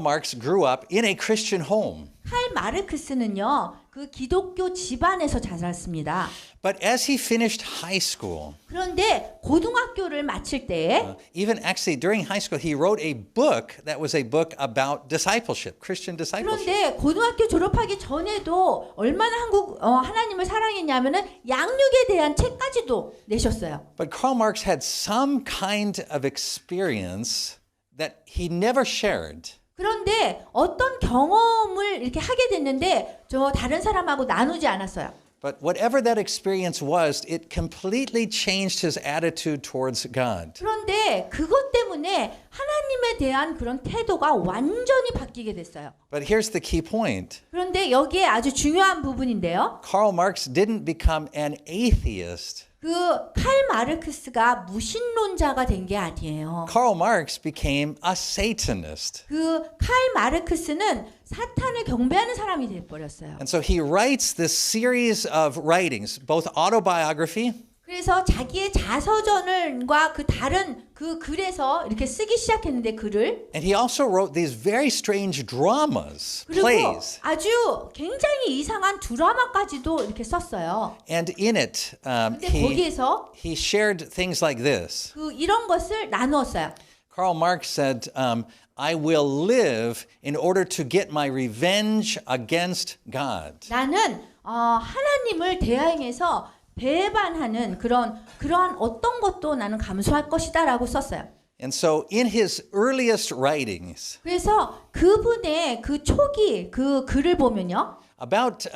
Marx grew up in a Christian home. 칼 마르크스는요, 그 기독교 집안에서 자랐습니다. But as he finished high school, 그런데 고등학교를 마칠 때에 even actually during high school, he wrote a book that was a book about discipleship, Christian discipleship. 그런데 고등학교 졸업하기 전에도 얼마나 하나님을 사랑했냐면은 양육에 대한 책까지도 내셨어요. But Karl Marx had some kind of experience that he never shared. 그런데 어떤 경험을 이렇게 하게 됐는데 저 다른 사람하고 나누지 않았어요. But whatever that experience was, it completely changed his attitude towards God. 그런데 그것 때문에 하나님에 대한 그런 태도가 완전히 바뀌게 됐어요. But here's the key point. 그런데 여기에 아주 중요한 부분인데요. Karl Marx didn't become an atheist. 그 칼 마르크스가 무신론자가 된 게 아니에요. Karl Marx became a Satanist. 그 칼 마르크스는 사탄을 경배하는 사람이 돼 버렸어요. And so he writes this series of writings, both autobiography 그래서 자기의 자서전과 그 다른 그 글에서 이렇게 쓰기 시작했는데 글을 and he also wrote these very strange dramas, 그리고 plays. 아주 굉장히 이상한 드라마까지도 이렇게 썼어요. And in it, 근데 거기에서 he shared things like this. 그 이런 것을 나누었어요. Karl Marx said, I will live in order to get my revenge against God. 나는 하나님을 대항해서 배반하는 그러한 어떤 것도 나는 감수할 것이다라고 썼어요. And so in his earliest writings 그래서 그분의 그 초기 그 글을 보면요. about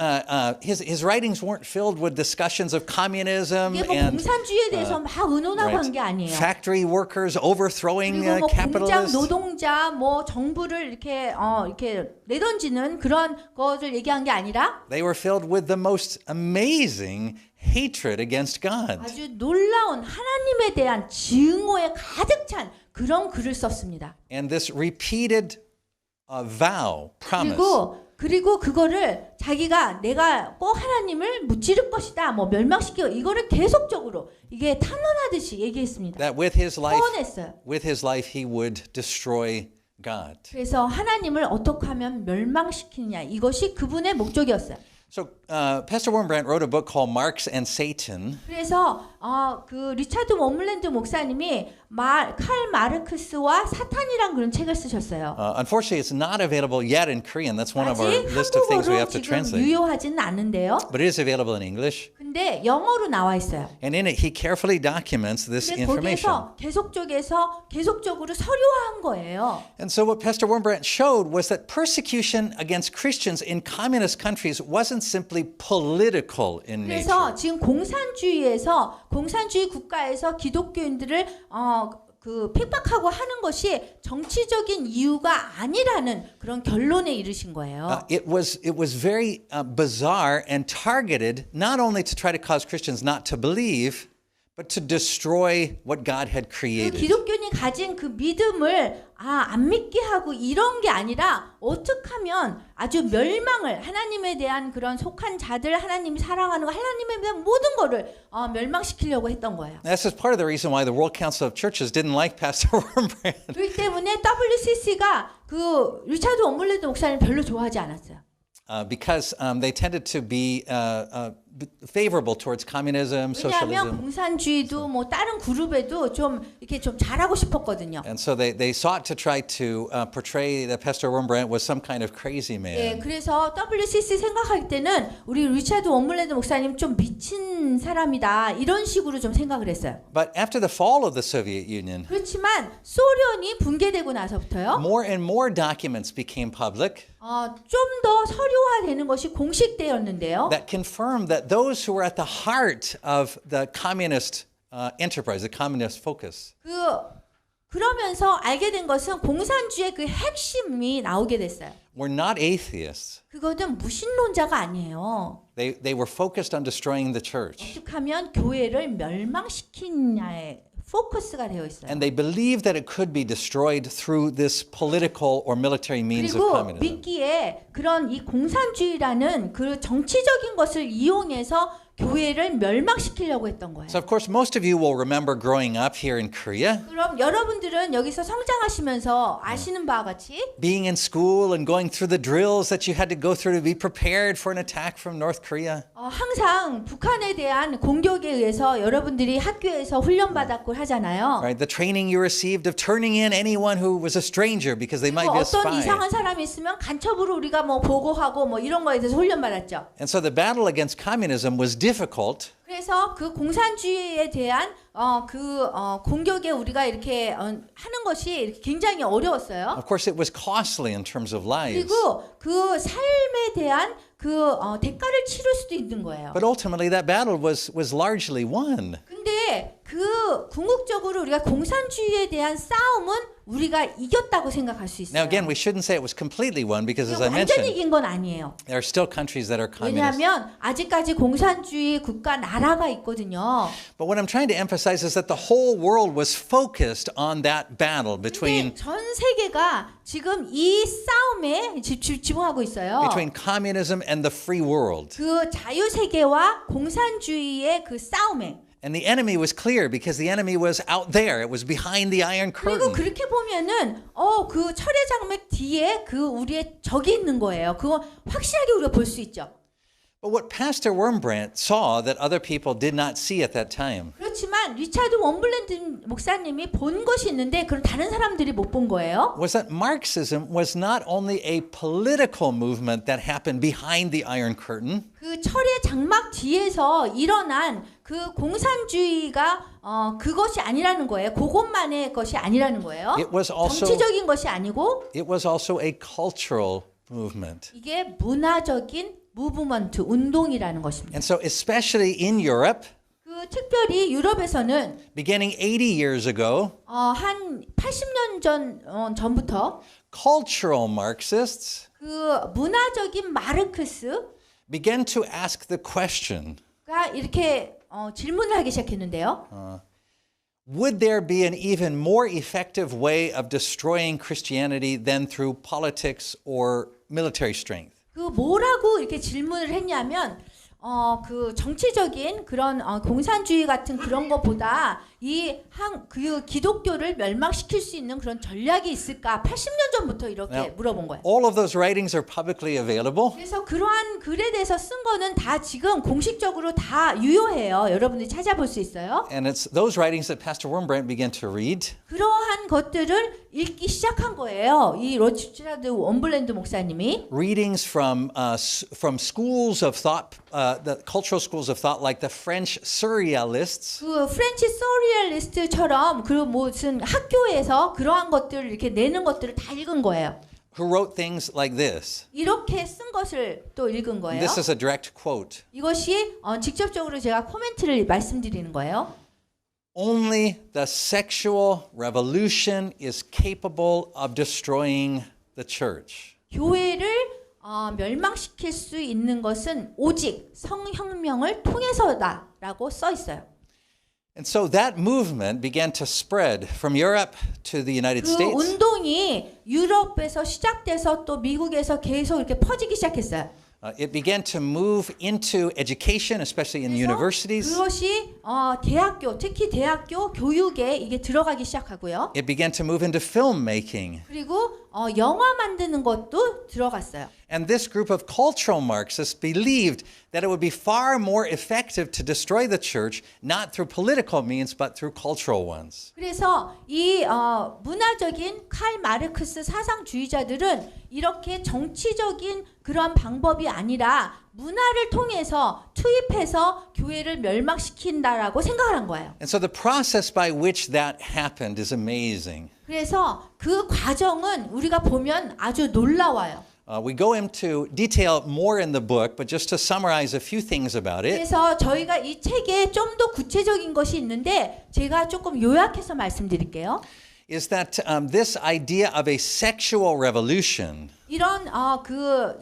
his writings weren't filled with discussions of communism 이게 뭐 and 공산주의에 대해서 막 의논하고 한 게 아니에요. factory workers overthrowing 그리고 뭐 공장 capitalists. 노동자 뭐 정부를 이렇게 내던지는 그런 것을 얘기한 게 아니라 They were filled with the most amazing hatred against God. 아주 놀라운 하나님에 대한 증오에 가득 찬 그런 글을 썼습니다. And this repeated vow, promise. 그리고 그거를 자기가 내가 꼭 하나님을 무찌를 것이다, 뭐 멸망시키고 이거를 계속적으로 이게 탄원하듯이 얘기했습니다. That with his 선언했어요. life he would destroy God. 그래서 하나님을 어떻게 하면 멸망시키느냐 이것이 그분의 목적이었어요. So Pastor Wurmbrand wrote a book called Marx and Satan. 그래서 그 리차드 워물랜드 목사님이 칼 마르크스와 사탄이란 그런 책을 쓰셨어요. Unfortunately, it's not available yet in Korean. That's one of our 아직 list of things we 한국어로 have to 지금 translate. 유효하지는 않은데요. But it is available in English. 근데 영어로 나와 있어요. And in it, he carefully documents this 근데 information. 거기에서 계속적으로 서류화한 거예요. And so what Pastor Wurmbrand showed was that persecution against Christians in communist countries wasn't simply political in nature. 그래서 지금 공산주의 국가에서 기독교인들을 그 핍박하고 하는 것이 정치적인 이유가 아니라는 그런 결론에 이르신 거예요. It was very bizarre and targeted not only to try to cause Christians not to believe, but to destroy what God had 그 created. 기독교인이 가진 그 믿음을 안 믿게 하고 이런 게 아니라 어떻게 하면 아주 멸망을 하나님에 대한 그런 속한 자들 하나님이 사랑하는 거 하나님에 대한 모든 거를 멸망시키려고 했던 거예요. This is part of the reason why the World Council of Churches didn't like Pastor Wurmbrand. 그렇기 때문에 WCC가 그 리차드 워물랜드 목사님 별로 좋아하지 않았어요. Because they tended to be favorable towards communism, 왜냐하면 socialism. 공산주의도 뭐 다른 그룹에도 좀 이렇게 좀 잘하고 싶었거든요. And so they sought to try to portray that Pastor Wurmbrand was some kind of crazy 예, man. 그래서 WCC 생각할 때는 우리 리차드 워물랜드 목사님 좀 미친 사람이다 이런 식으로 좀 생각을 했어요. But after the fall of the Soviet Union, 그렇지만 소련이 붕괴되고 나서부터요. more and more documents became public 좀 더 서류화되는 것이 공식되었는데요. that confirmed that those who were at the heart of the communist enterprise, the communist focus, 그러면서 알게 된 것은 공산주의의 그 핵심이 나오게 됐어요. were not atheists. 그것은 무신론자가 아니에요. They were focused on destroying the church. 어떻게 하면 교회를 멸망시키냐에 포커스가 되어 있어요. And they believed that it could be destroyed through this political or military means of 그리고 communism. 믿기에 그런 이 공산주의라는 그 정치적인 것을 이용해서 교회를 멸망시키려고 했던 거예요. So of course, most of you will remember growing up here in Korea, 그럼 여러분들은 여기서 성장하시면서 아시는 바와 같이 being in school and going through the drills that you had to go through to be prepared for an attack from North Korea. 항상 북한에 대한 공격에 의해서 여러분들이 학교에서 훈련받았고 하잖아요. Right, the training you received of turning in anyone who was a stranger because they might be a 어떤 spy. 이상한 사람이 있으면 간첩으로 우리가 뭐 보고하고 뭐 이런 거에 대해서 훈련받았죠. And so the battle against communism was difficult. 그래서 그 공산주의에 대한 공격에 우리가 이렇게 하는 것이 이렇게 굉장히 어려웠어요. Of course, it was costly in terms of lives. 그리고 그 삶에 대한 대가를 치를 수도 있는 거예요. But ultimately, that battle was largely won. 근데 궁극적으로 우리가 공산주의에 대한 싸움은 우리가 이겼다고 생각할 수 있어요. Now, again, we shouldn't say it was completely won because, as I 완전히 mentioned, 이긴 건 아니에요. there are still countries that are communist. 왜냐하면 아직까지 공산주의 국가 나라가 있거든요. But what I'm trying to emphasize is that the whole world was focused on that battle 근데 between 전 세계가 지금 이 싸움에 집중하고 있어요. communism and the free world. 그 자유 세계와 공산주의의 그 싸움에. And the enemy was clear because the enemy was out there. It was behind the Iron 그리고 Curtain. 그렇게 보면은 그 철의 장막 뒤에 우리의 적이 있는 거예요. 그거 확실하게 우리가 볼 수 있죠. But what Pastor Wormbrandt saw that other people did not see at that time 그렇지만 리차드 원블랜드 목사님이 본 것이 있는데 그건 다른 사람들이 못 본 거예요. was that Marxism was not only a political movement that happened behind the Iron Curtain, 그 철의 장막 뒤에서 일어난 그 공산주의가 그것이 아니라는 거예요. 그것만의 것이 아니라는 거예요. It was also- 정치적인 것이 아니고 it was also a cultural movement. 이게 문화적인 무브먼트 운동이라는 것입니다. And so especially in Europe, 특별히 유럽에서는 beginning 80 years ago, 한 80년 전부터 cultural Marxists 그 문화적인 마르크스가 began to ask the question, 이렇게 질문을 하기 시작했는데요. would there be an even more effective way of destroying Christianity than through politics or military strength? 뭐라고 이렇게 질문을 했냐면 그 정치적인 그런 공산주의 같은 그런 것보다 그 기독교를 멸망시킬 수 있는 그런 전략이 있을까? 80년 전부터 이렇게 물어본 거예요. All of those writings are publicly available. 그래서 그러한 글에 대해서 쓴 거는 다 지금 공식적으로 다 유효해요. 여러분들이 찾아볼 수 있어요. And it's those writings that Pastor Wormbrandt began to read. 그러한 것들을 읽기 시작한 거예요. 이 리차드 원블랜드 목사님이. Readings from schools of thought, the cultural schools of thought, like the French Surrealists. 그 프렌치 소리얼리스트처럼 그 무슨 학교에서 그러한 것들을 이렇게 내는 것들을 다 읽은 거예요. Who wrote things like this. 이렇게 쓴 것을 또 읽은 거예요. This is a direct quote. 이것이 직접적으로 제가 코멘트를 말씀드리는 거예요. Only the sexual revolution is capable of destroying the church. 교회를 멸망시킬 수 있는 것은 오직 성혁명을 통해서다라고 써 있어요. And so that movement began to spread from Europe to the United 그 States. 운동이 유럽에서 시작돼서 또 미국에서 계속 이렇게 퍼지기 시작했어요. It began to move into education, especially in universities. 그것이 대학교, 특히 대학교 교육에 이게 들어가기 시작하고요. It began to move into filmmaking. 그리고 영화 만드는 것도 들어갔어요. And this group of cultural Marxists believed that it would be far more effective to destroy the church not through political means but through cultural ones. 그래서 이 문화적인 칼 마르크스 사상주의자들은 이렇게 정치적인 그런 방법이 아니라 문화를 통해서 투입해서 교회를 멸망시킨다라고 생각을 한 거예요. And so the process by which that happened is amazing. 그래서 그 과정은 우리가 보면 아주 놀라워요. We go into detail more in the book, but just to summarize a few things about it. 그래서 저희가 이 책에 좀 더 구체적인 것이 있는데 제가 조금 요약해서 말씀드릴게요. Is that this idea of a sexual revolution 이런 그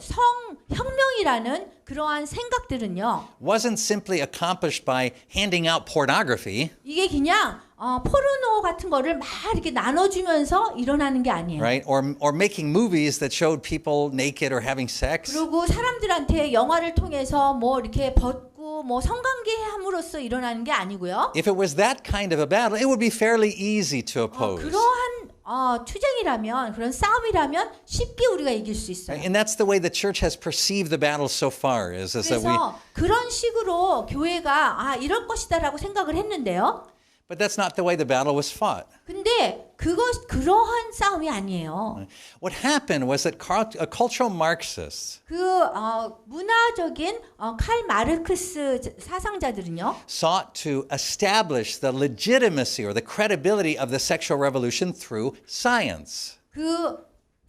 성혁명이라는 그러한 생각들은요. wasn't simply accomplished by handing out pornography, 이게 그냥 포르노 같은 거를 막 이렇게 나눠주면서 일어나는 게 아니에요. right? Or making movies that showed people naked or having sex. 그리고 사람들한테 영화를 통해서 뭐 이렇게 벗고 그리고 뭐 성관계함으로써 일어나는 게 아니고요. If it was that kind of a battle, it would be fairly easy to oppose. 그러한 투쟁이라면 그런 싸움이라면 쉽게 우리가 이길 수 있어요. And that's the way the church has perceived the battle so far, is that we. 그래서 그런 식으로 교회가 이럴 것이다라고 생각을 했는데요. But that's not the way the battle was fought. 근데 그러한 싸움이 아니에요. What happened was that cultural Marxists 문화적인 칼 마르크스 사상자들은요. sought to establish the legitimacy or the credibility of the sexual revolution through science. 그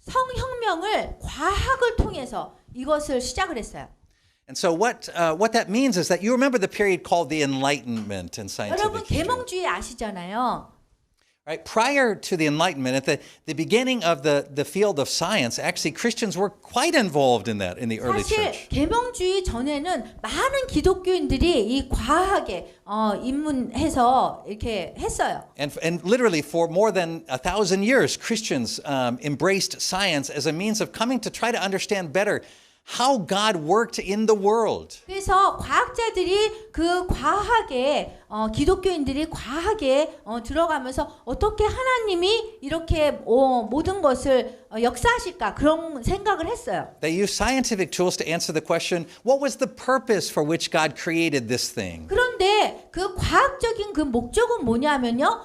성혁명을 과학을 통해서 이것을 시작을 했어요. And so what that means is that you remember the period called the Enlightenment in 여러분 scientific history. 계몽주의 아시잖아요. Right? Prior to the Enlightenment, at the beginning of the field of science, actually Christians were quite involved in that in the early 사실 church. 계몽주의 전에는 많은 기독교인들이 이 과학에 입문해서 이렇게 했어요. And literally for more than 1,000 years, Christians embraced science as a means of coming to try to understand better how God worked in the world. 그래서 과학자들이 그 과학에 기독교인들이 과학에 들어가면서 어떻게 하나님이 이렇게 모든 것을 역사하실까 그런 생각을 했어요. They used scientific tools to answer the question, what was the purpose for which God created this thing? 그런데 그 과학적인 그 목적은 뭐냐면요.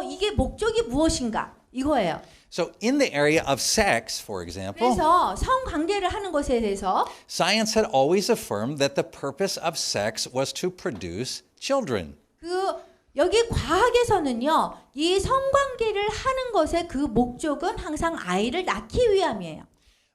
이게 목적이 무엇인가 이거예요. So in the area of sex, for example, 그래서 성관계를 하는 것에 대해서 science had always affirmed that the purpose of sex was to produce children. 여기 과학에서는요, 이 성관계를 하는 것의 그 목적은 항상 아이를 낳기 위함이에요.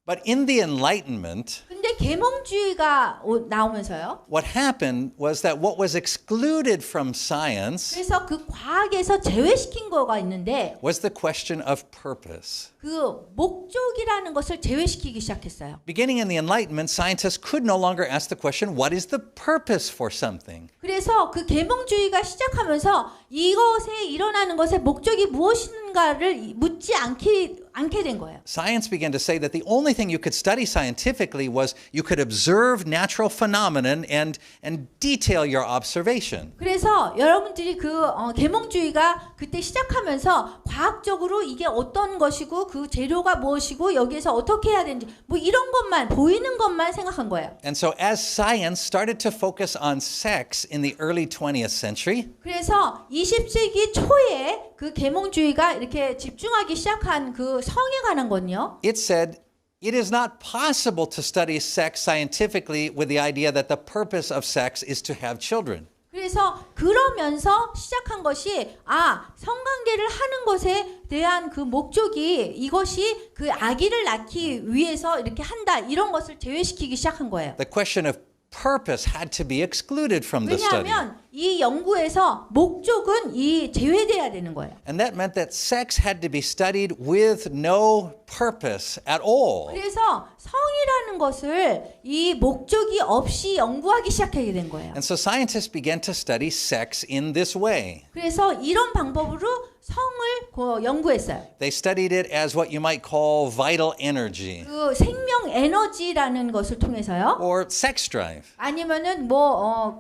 But in the Enlightenment, 근데 계몽주의가 나오면서요. what happened was that what was excluded from science 그래서 그 과학에서 제외시킨 거가 있는데 was the question of purpose. 그 목적이라는 것을 제외시키기 시작했어요. Beginning in the Enlightenment, scientists could no longer ask the question, what is the purpose for something? 그래서 그 계몽주의가 시작하면서 이것에 일어나는 것의 목적이 무엇인가를 묻지 않게 된 거예요. Science began to say that the only thing you could study scientifically was you could observe natural phenomenon and detail your observation. 그래서 여러분들이 그 계몽주의가 그때 시작하면서 과학적으로 이게 어떤 것이고 그 재료가 무엇이고 여기에서 어떻게 해야 되는지 뭐 이런 것만 보이는 것만 생각한 거예요. And so as science started to focus on sex in the early 20th century, 그래서 20세기 초에 그 계몽주의가 이렇게 집중하기 시작한 그 성에 관한 건요. it said it is not possible to study sex scientifically with the idea that the purpose of sex is to have children. 그래서 그러면서 시작한 것이 성관계를 하는 것에 대한 그 목적이 이것이 그 아기를 낳기 위해서 이렇게 한다 이런 것을 제외시키기 시작한 거예요. The question of purpose had to be excluded from the study. 왜냐하면 이 연구에서 목적은 제외돼야 되는 거예요. And that meant that sex had to be studied with no purpose at all. 그래서 성이라는 것을 이 목적이 없이 연구하기 시작하게 된 거예요. And so scientists began to study sex in this way. 그래서 이런 방법으로 성을 연구했어요. They studied it as what you might call vital energy 그 생명 에너지라는 것을 통해서요. or sex drive. 아니면은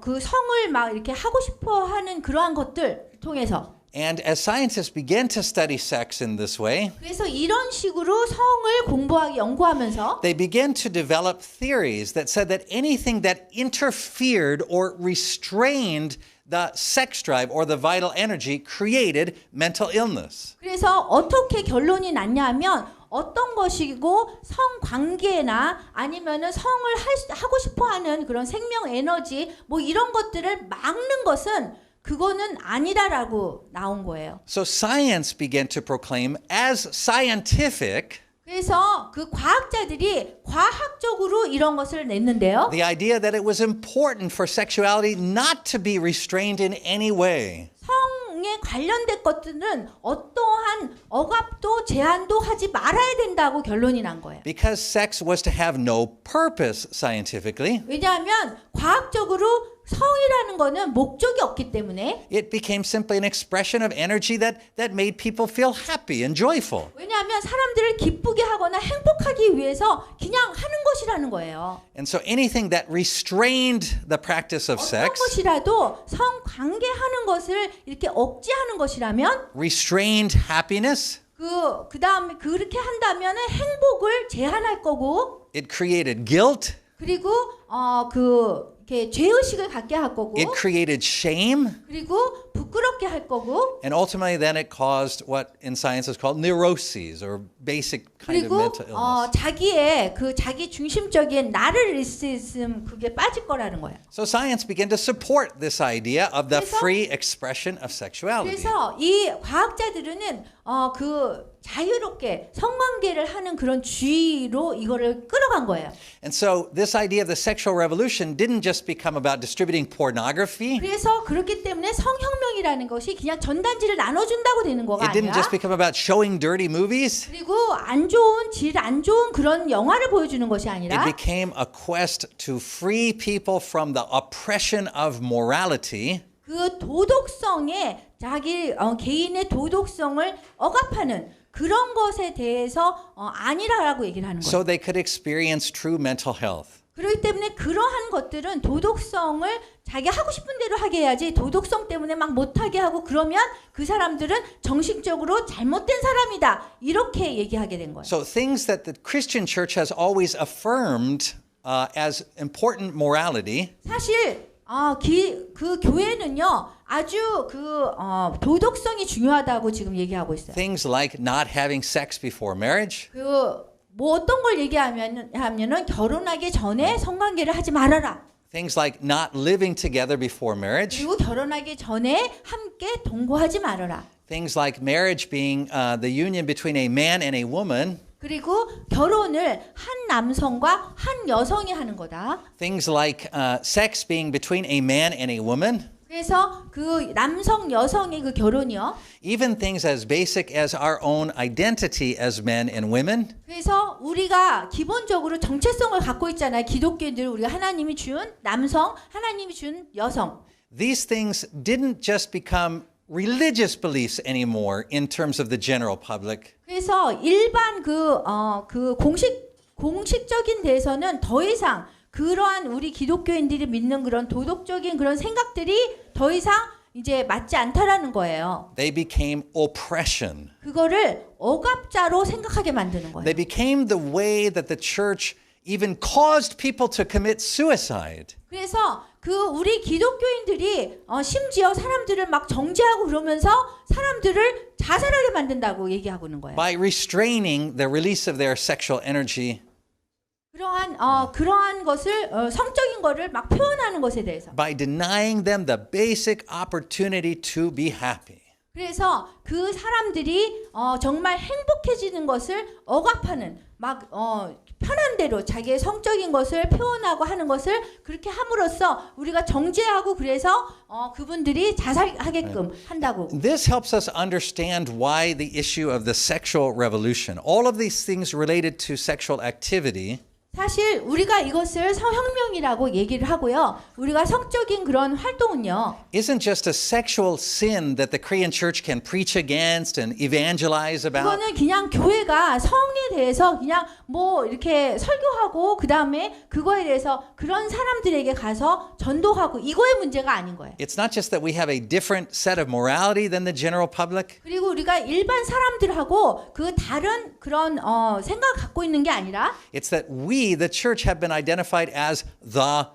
그 성을 막 이렇게 하고 싶어 하는 그러한 것들 통해서. And as scientists began to study sex in this way, 그래서 이런 식으로 성을 공부하기 연구하면서 they began to develop theories that said that anything that interfered or restrained the sex drive or the vital energy created mental illness. 그래서 어떻게 결론이 났냐면 어떤 것이고 성관계나 아니면은 성을 하고 싶어하는 그런 생명 에너지 뭐 이런 것들을 막는 것은 그거는 아니다라고 나온 거예요. So science began to proclaim as scientific 그래서 그 과학자들이 과학적으로 이런 것을 냈는데요. the idea that it was important for sexuality not to be restrained in any way. 성에 관련된 것들은 어떠한 억압도 제한도 하지 말아야 된다고 결론이 난 거예요. Because sex was to have no purpose scientifically, 왜냐하면 과학적으로 성이라는 거는 목적이 없기 때문에 it became simply an expression of energy that made people feel happy and joyful. 왜냐하면 사람들을 기쁘게 하거나 행복하기 위해서 그냥 하는 것이라는 거예요. And so anything that restrained the practice of 어떤 sex, 것이라도 성관계하는 것을 이렇게 억제하는 것이라면 restrained happiness, 그다음에 그렇게 한다면은 행복을 제한할 거고 it created guilt, 그리고 이렇게 죄의식을 갖게 할 거고 it created shame, 그리고 부끄럽게 할 거고 and ultimately then it caused what in science is called neuroses or basic kind of 그리고 mental illness. 자기의 자기 중심적인 나르시시즘 그게 빠질 거라는 거예요. So science began to support this idea of the 그래서- free expression of sexuality. 그래서 이 과학자들은 자유롭게 성관계를 하는 그런 주의로 이거를 끌어간 거예요. And so this idea of the sexual revolution didn't just become about distributing pornography. 그래서 그렇기 때문에 성혁명이라는 것이 그냥 전단지를 나눠준다고 되는 거가 It didn't 아니라 just become about showing dirty movies. 그리고 질 안 좋은 그런 영화를 보여주는 것이 It 아니라 became a quest to free people from the oppression of morality 그 도덕성에 자기 개인의 도덕성을 억압하는 그런 것에 대해서 아니라라고 얘기를 하는 거예요. so they could experience true mental health. 그렇기 때문에 그러한 것들은 도덕성을 자기 하고 싶은 대로 하게 해야지 도덕성 때문에 막 못하게 하고 그러면 그 사람들은 정신적으로 잘못된 사람이다 이렇게 얘기하게 된 거예요. So things that the Christian church has always affirmed as important morality 사실 그 교회는요 아주 도덕성이 중요하다고 지금 얘기하고 있어요. things like not having sex before marriage, 뭐 어떤 걸 얘기하면은 결혼하기 전에 성관계를 하지 말아라. things like not living together before marriage, 그리고 결혼하기 전에 함께 동거하지 말아라. things like marriage being the union between a man and a woman, 그리고 결혼을 한 남성과 한 여성이 하는 거다. things like sex being between a man and a woman, 그래서 그 남성 여성의 그 결혼이요. even things as basic as our own identity as men and women. 그래서 우리가 기본적으로 정체성을 갖고 있잖아요. 기독교인들 우리가 하나님이 준 남성, 하나님이 준 여성. These things didn't just become religious beliefs anymore in terms of the general public. 그래서 일반 공식적인 데서는 더 이상 그러한 우리 기독교인들이 믿는 그런 도덕적인 그런 생각들이 더 이상 이제 맞지 않다라는 거예요. They became oppression. 그거를 억압자로 생각하게 만드는 거예요. They became the way that the church even caused people to commit suicide. 그래서 우리 기독교인들이 심지어 사람들을 막 정죄하고 그러면서 사람들을 자살하게 만든다고 얘기하고 있는 거예요. By restraining the release of their sexual energy, 그러한 것을 성적인 거를 막 표현하는 것에 대해서. by denying them the basic opportunity to be happy. 그래서 그 사람들이 정말 행복해지는 것을 억압하는 막 편한 대로 자기의 성적인 것을 표현하고 하는 것을 그렇게 함으로써 우리가 정죄하고 그래서 그분들이 자살하게끔 한다고. This helps us understand why the issue of the sexual revolution, all of these things related to sexual activity, 사실 우리가 이것을 성혁명이라고 얘기를 하고요. 우리가 성적인 그런 활동은요. isn't just a sexual sin that the Korean church can preach against and evangelize about. 그거는 그냥 교회가 성에 대해서 그냥 뭐 이렇게 설교하고 그다음에 그거에 대해서 그런 사람들에게 가서 전도하고 이거의 문제가 아닌 거예요. It's not just that we have a different set of morality than the general public. 그리고 우리가 일반 사람들하고 그 다른 그런 생각을 갖고 있는 게 아니라 It's that we, the church, have been identified as the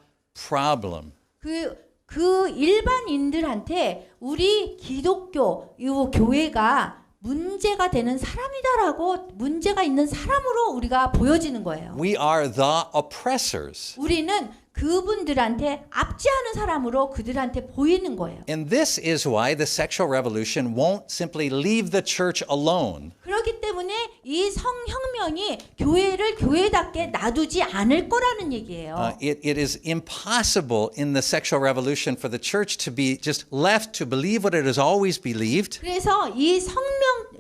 problem. 그 일반인들한테 우리 기독교 이 교회가 문제가 되는 사람이다라고 문제가 있는 사람으로 우리가 보여지는 거예요. We are the oppressors. 우리는 그분들한테 압제하는 사람으로 그들한테 보이는 거예요. And this is why the sexual revolution won't simply leave the church alone. 그렇기 때문에 이 성혁명이 교회를 교회답게 놔두지 않을 거라는 얘기예요. It is impossible in the sexual revolution for the church to be just left to believe what it has always believed. 그래서 이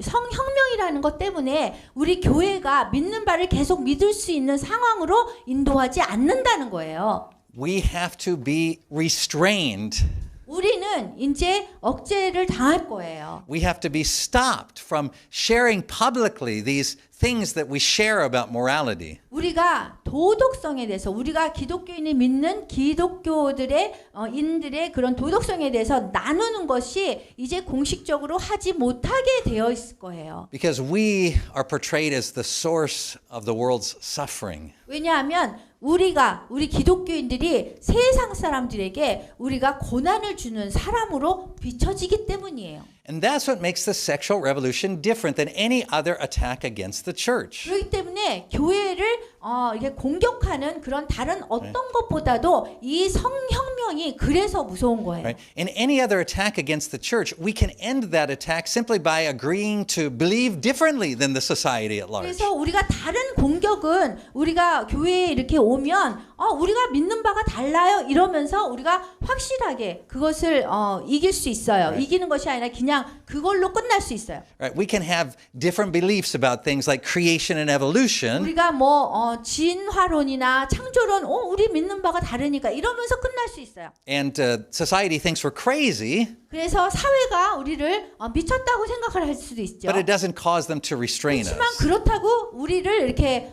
성혁명이라는 것 때문에 우리 교회가 믿는 바를 계속 믿을 수 있는 상황으로 인도하지 않는다는 거예요. We have to be restrained. 우리는 이제 억제를 당할 거예요. We have to be stopped from sharing publicly these things that we share about morality. 우리가 도덕성에 대해서 우리가 기독교인이 믿는 기독교들의 인들의 그런 도덕성에 대해서 나누는 것이 이제 공식적으로 하지 못하게 되어 있을 거예요. Because we are portrayed as the source of the world's suffering. 왜냐하면 우리 기독교인들이 세상 사람들에게 우리가 고난을 주는 사람으로 비춰지기 때문이에요. And that's what makes the sexual revolution different than any other attack against the church. 그렇기 때문에 교회를 이게 공격하는 그런 다른 어떤 것보다도 이 성혁명이 그래서 무서운 거예요. Right? In any other attack against the church, we can end that attack simply by agreeing to believe differently than the society at large. 그래서 우리가 다른 공격은 우리가 교회에 이렇게 오면 우리가 믿는 바가 달라요 이러면서 우리가 확실하게 그것을 이길 수 있어요. 이기는 것이 아니라 그냥 그걸로 끝날 수 있어요. Right? We can have different beliefs about things like creation and evolution. 우리가 진화론이나 창조론, 우리 믿는 바가 다르니까 이러면서 끝날 수 있어요. And society thinks we're crazy, 그래서 사회가 우리를 미쳤다고 생각을 할 수도 있죠. but it doesn't cause them to restrain 그렇지만 us. 그렇다고 우리를 이렇게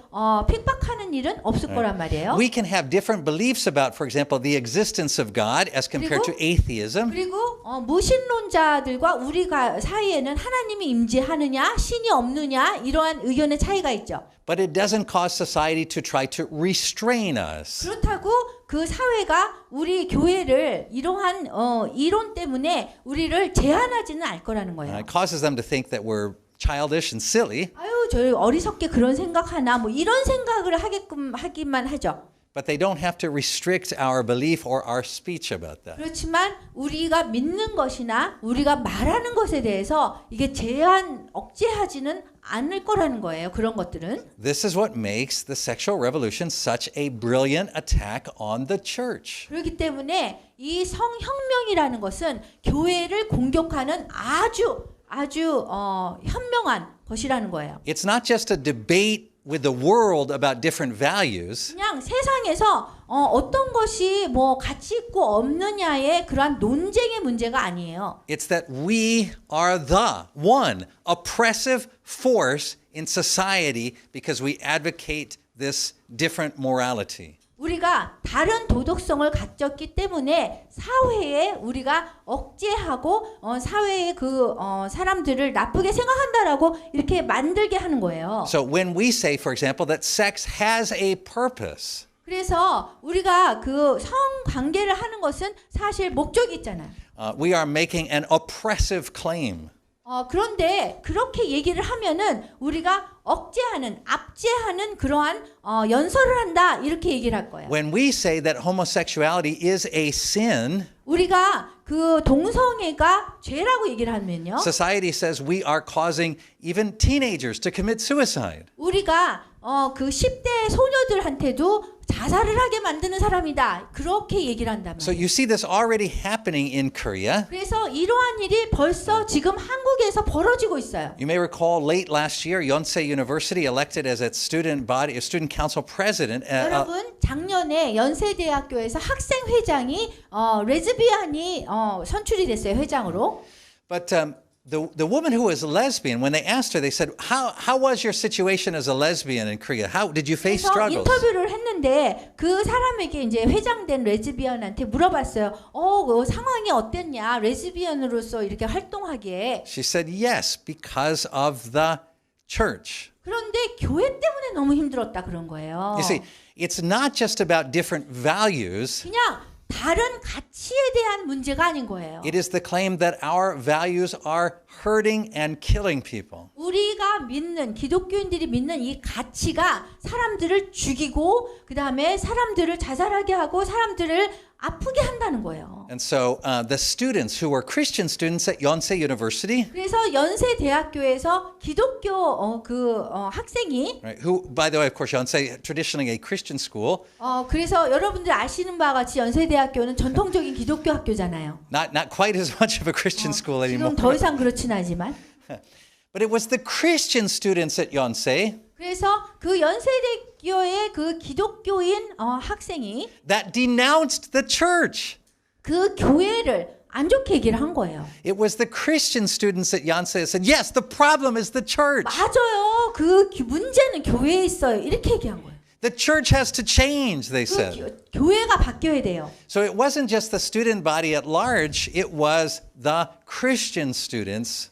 핍박하는 일은 없을 거란 말이에요. We can have different beliefs about, for example, the existence of God as compared to atheism. 그리고 무신론자들과 우리가 사이에는 하나님이 임재하느냐 신이 없느냐 이러한 의견의 차이가 있죠. But it doesn't cause society to try to restrain us. 그렇다고 그 사회가 우리 교회를 이러한 이론 때문에 우리를 제한하지는 않을 거라는 거예요. It causes them to think that we're childish and silly, 아유, 저 어리석게 그런 생각하나 뭐 이런 생각을 하기만 하죠. but they don't have to restrict our belief or our speech about that. 그렇지만 우리가 믿는 것이나 우리가 말하는 것에 대해서 이게 억제하지는 않을 거라는 거예요. 그런 것들은. This is what makes the sexual revolution such a brilliant attack on the church. 그렇기 때문에 이 성혁명이라는 것은 교회를 공격하는 아주 현명한 것이라는 거예요. It's not just a debate with the world about different values. 그냥 세상에서 어떤 것이 뭐 가치 있고 없느냐의 그러한 논쟁의 문제가 아니에요. It's that we are the one oppressive force in society because we advocate this different morality. 우리가 다른 도덕성을 가졌기 때문에 사회에 우리가 억제하고 사회의 사람들을 나쁘게 생각한다라고 이렇게 만들게 하는 거예요. So when we say, for example, that sex has a purpose, 그래서 우리가 그 성관계를 하는 것은 사실 목적이 있잖아요. we are making an oppressive claim. 그런데 그렇게 얘기를 하면은 우리가 압제하는 그러한 연설을 한다 이렇게 얘기를 할 거예요. When we say that homosexuality is a sin, 우리가 그 동성애가 죄라고 얘기를 하면요. society says we are causing even teenagers to commit suicide. 우리가 그 10대 소녀들한테도 자살을 하게 만드는 사람이다. 그렇게 얘기를 한단 So 말이에요. you see this already happening in Korea. 그래서 이러한 일이 벌써 지금 한국에서 벌어지고 있어요. You may recall late last year, Yonsei University elected as its student council president. 여러분 작년에 연세대학교에서 학생회장이 레즈비안이 선출이 됐어요. 회장으로. But the woman who was a lesbian, when they asked her, they said, "How was your situation as a lesbian in Korea? How did you face 그래서 struggles?" 인터뷰를 했는데 그 사람에게 이제 회장된 레즈비언한테 물어봤어요. 그 상황이 어땠냐? 레즈비언으로서 이렇게 활동하기에. She said, "Yes, because of the church." 그런데 교회 때문에 너무 힘들었다 그런 거예요. You see, it's not just about different values. 그냥 다른 가치에 대한 문제가 아닌 거예요. It is the claim that our values are hurting and killing people. 우리가 믿는 기독교인들이 믿는 이 가치가 사람들을 죽이고 그다음에 사람들을 자살하게 하고 사람들을 아프게 한다는 거예요. And so the students who were Christian students at Yonsei University, 그래서 연세 대학교에서 기독교 학생이 right, who, by the way, of course, Yonsei traditionally a Christian school, 그래서 여러분들 아시는 바와 같이 연세 대학교는 전통적인 기독교 학교잖아요. not quite as much of a Christian school anymore. 지금 더 이상 그렇진 않지만. But it was the Christian students at Yonsei 그래서 그 연세대교의 그 기독교인 학생이 that denounced the church. 그 교회를 안 좋게 얘기를 한 거예요. It was the Christian students at Yonsei that said, yes, the problem is the church. 맞아요. 문제는 교회에 있어요. 이렇게 얘기한 거예요. The church has to change, they said. 교회가 바뀌어야 돼요. So it wasn't just the student body at large, it was the Christian students.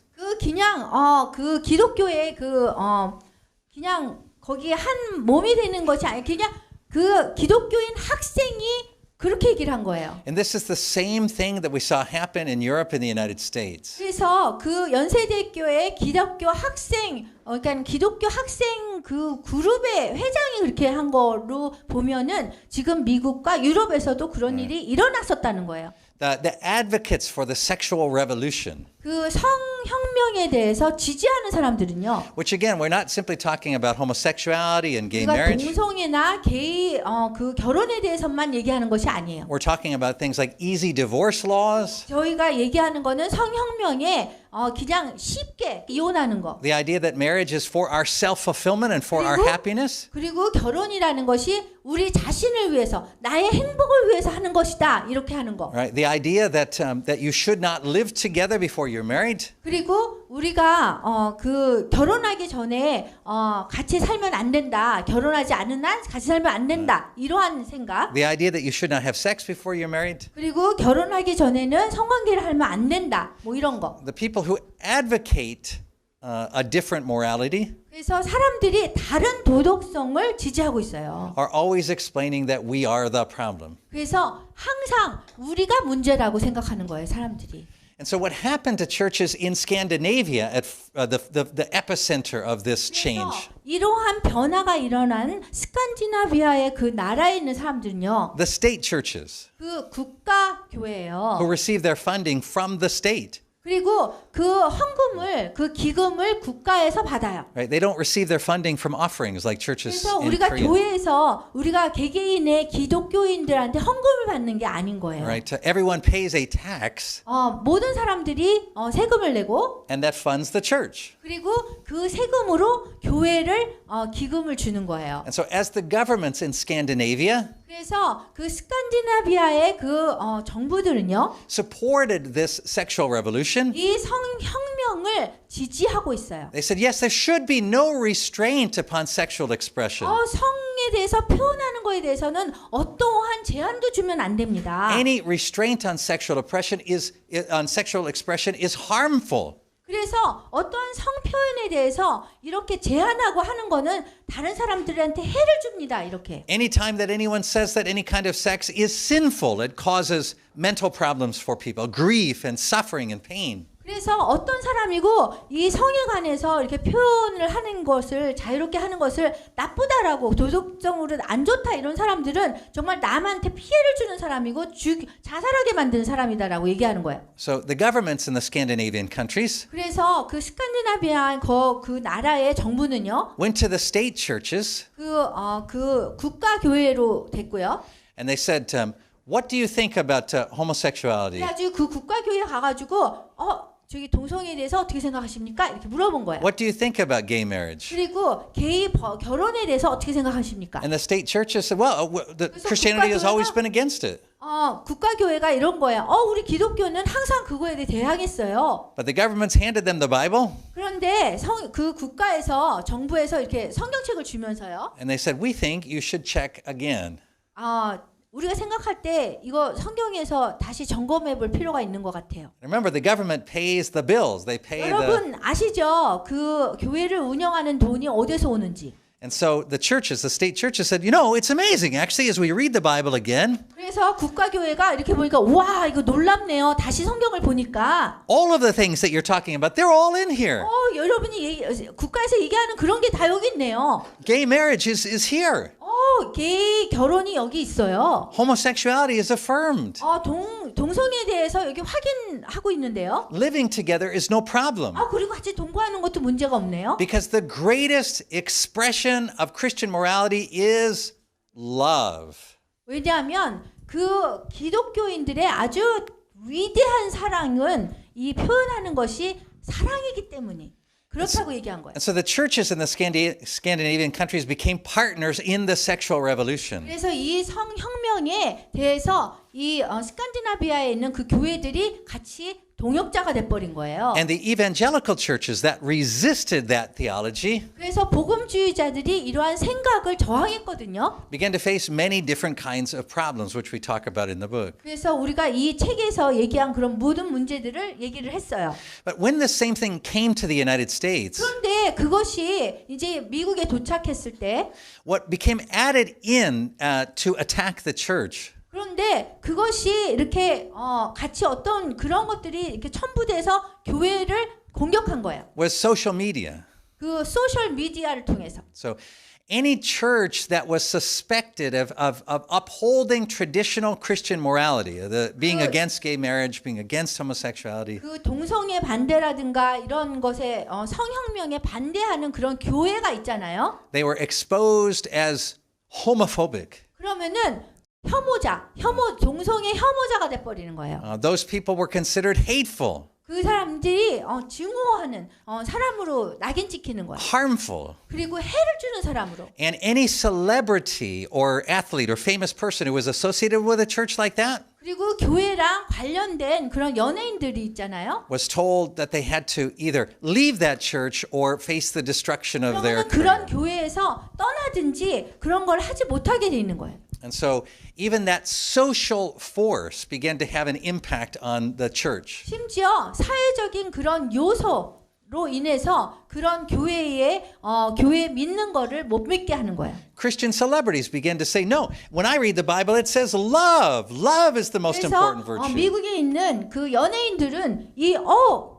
그 기독교의 그냥 거기에 한 몸이 되는 것이 아니라 그냥 그 기독교인 학생이 그렇게 얘기를 한 거예요. And this is the same thing that we saw happen in Europe and the United States. 그래서 그 연세대교의 기독교 학생, 그러니까 기독교 학생 그 그룹의 회장이 그렇게 한 거로 보면은 지금 미국과 유럽에서도 그런 일이 일어났었다는 거예요. The advocates for the sexual revolution, 그 성혁명에 대해서 지지하는 사람들은요. which again, we're not simply talking about homosexuality and gay 그러니까 marriage. 동성애나 게이 그 결혼에 대해서만 얘기하는 것이 아니에요. We're talking about things like easy divorce laws, 저희가 얘기하는 거는 성혁명에 그냥 쉽게 이혼하는 거. the idea that marriage is for our self-fulfillment and for our happiness. 그리고 결혼이라는 것이 우리 자신을 위해서 나의 행복을 위해서 하는 것이다. 이렇게 하는 거. Right? The idea that you should not live together before you're married. 그리고 우리가 그 결혼하기 전에 같이 살면 안 된다. 결혼하지 않은 한 같이 살면 안 된다. 이러한 생각. The idea that you should not have sex before you're married. 그리고 결혼하기 전에는 성관계를 하면 안 된다. 뭐 이런 거. The people who advocate a different morality 그래서 사람들이 다른 도덕성을 지지하고 있어요. are always explaining that we are the problem. 그래서 항상 우리가 문제라고 생각하는 거예요, 사람들이. And so what happened to churches in Scandinavia at the epicenter of this change? 이러한 변화가 일어난 스칸디나비아의 그 나라에 있는 사람들은요. The state churches 그 국가 교회예요. who receive their funding from the state. 그리고 그 헌금을 그 기금을 국가에서 받아요. Right? They don't receive their funding from offerings like churches 그래서 in 우리가 Korea. 교회에서 우리가 개개인의 기독교인들한테 헌금을 받는 게 아닌 거예요. Right? Everyone pays a tax 모든 사람들이 세금을 내고 and that funds the church. 그리고 그 세금으로 교회를 기금을 주는 거예요. And so as the governments in Scandinavia 그래서 그 스칸디나비아의 그 정부들은요. supported this sexual revolution, 이 성혁명을 지지하고 있어요. they said, yes, there should be no restraint upon sexual expression. 성에 대해서 표현하는 거에 대해서는 어떠한 제한도 주면 안 됩니다. Any restraint on sexual expression is harmful. 그래서 어떠한 성표현에 대해서 이렇게 제한하고 하는 거는 다른 사람들한테 해를 줍니다. 이렇게. Anytime that anyone says that any kind of sex is sinful, it causes mental problems for people, grief and suffering and pain. 그래서 어떤 사람이고 이 성에 관해서 이렇게 표현을 하는 것을 자유롭게 하는 것을 나쁘다라고 도덕적으로 안 좋다 이런 사람들은 정말 남한테 피해를 주는 사람이고 자살하게 만드는 사람이다라고 얘기하는 거예요. So the governments in the Scandinavian countries 그래서 그 스칸디나비아 그 나라의 정부는요. went to the state churches 그 국가 교회로 됐고요. and they said, what do you think about homosexuality? 그래가지고 그 국가 교회에 가가지고 저기 동성애에 대해서 어떻게 생각하십니까? 이렇게 물어본 거예요. What do you think about gay marriage? 그리고 게이 결혼에 대해서 어떻게 생각하십니까? And the state churches said, well, Christianity has always been against it. 국가 교회가 이런 거예요. 우리 기독교는 항상 그거에 대해 대항했어요. But the governments handed them the Bible. 그런데 그 국가에서 정부에서 이렇게 성경책을 주면서요. And they said, we think you should check again. 우리가 생각할 때 이거 성경에서 다시 점검해 볼 필요가 있는 것 같아요. Remember, the government pays the bills. They pay 여러분 아시죠? 그 교회를 운영하는 돈이 어디서 오는지. And so the churches, the state churches said, it's amazing. Actually, as we read the Bible again, 그래서 국가 교회가 이렇게 보니까 와, 이거 놀랍네요. 다시 성경을 보니까 all of the things that you're talking about, they're all in here. 여러분이 국가에서 얘기하는 그런 게 다 여기 있네요. Gay marriage is here. 게이 결혼이 여기 있어요. Homosexuality is affirmed. 동성애에 대해서 여기 확인하고 있는데요. Living together is no problem. 그리고 같이 동거하는 것도 문제가 없네요. Because the greatest expression of Christian morality is love. 왜냐하면 그 기독교인들의 아주 위대한 사랑은 이 표현하는 것이 사랑이기 때문에 그렇다고 얘기한 거예요. And so the churches in the Scandinavian countries became partners in the sexual revolution. 그래서 이 성혁명에 대해서 이 스칸디나비아에 있는 그 교회들이 같이 동역자가 돼버린 거예요. And the evangelical churches that resisted that theology 그래서 복음주의자들이 이러한 생각을 저항했거든요. began to face many different kinds of problems, which we talk about in the book. 그래서 우리가 이 책에서 얘기한 그런 모든 문제들을 얘기를 했어요. But when the same thing came to the United States, 그런데 그것이 이제 미국에 도착했을 때 what became added in to attack the church 그런데 그것이 이렇게 같이 어떤 그런 것들이 이렇게 첨부돼서 교회를 공격한 거예요. was social media. 그 소셜 미디어를 통해서. So any church that was suspected of upholding traditional Christian morality, being against gay marriage, being against homosexuality, 그 동성애 반대라든가 이런 것에 성혁명에 반대하는 그런 교회가 있잖아요. they were exposed as homophobic. 그러면은 동성애 혐오자가 돼버리는 거예요. Those people were considered hateful, 그 사람들이 증오하는 사람으로 낙인 찍히는 거예요. harmful. 그리고 해를 주는 사람으로. And any celebrity or athlete or famous person who was associated with a church like that 그리고 교회랑 관련된 그런 연예인들이 있잖아요. was told that they had to either leave that church or face the destruction of their 그러면 그런 career. 교회에서 떠나든지 그런 걸 하지 못하게 돼 있는 거예요. And so even that social force began to have an impact on the church. 심지어 사회적인 그런 요소로 인해서 그런 교회에 믿는 거를 못 믿게 하는 거예요. Christian celebrities began to say, no, when I read the Bible, it says love. Love is the most important 그래서 virtue. 미국에 있는 그 연예인들은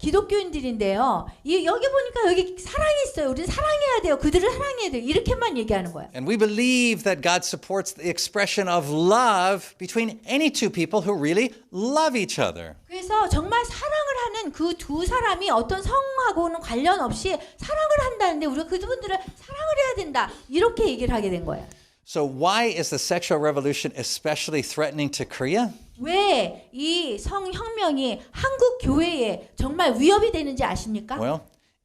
기독교인들인데요. 여기 보니까 여기 사랑이 있어요. 우리는 사랑해야 돼요. 그들을 사랑해야 돼요. 이렇게만 얘기하는 거예요. And we believe that God supports the expression of love between any two people who really love each other. 그래서 정말 사랑을 하는 그 두 사람이 어떤 성하고는 관련 없이 사랑을 한다는데 우리가 그분들을 사랑을 해야 된다. 이렇게 얘기를 하게 된 거예요. So why is the sexual revolution especially threatening to Korea? 왜 이 성혁명이 한국 교회에 정말 위협이 되는지 아십니까? Well,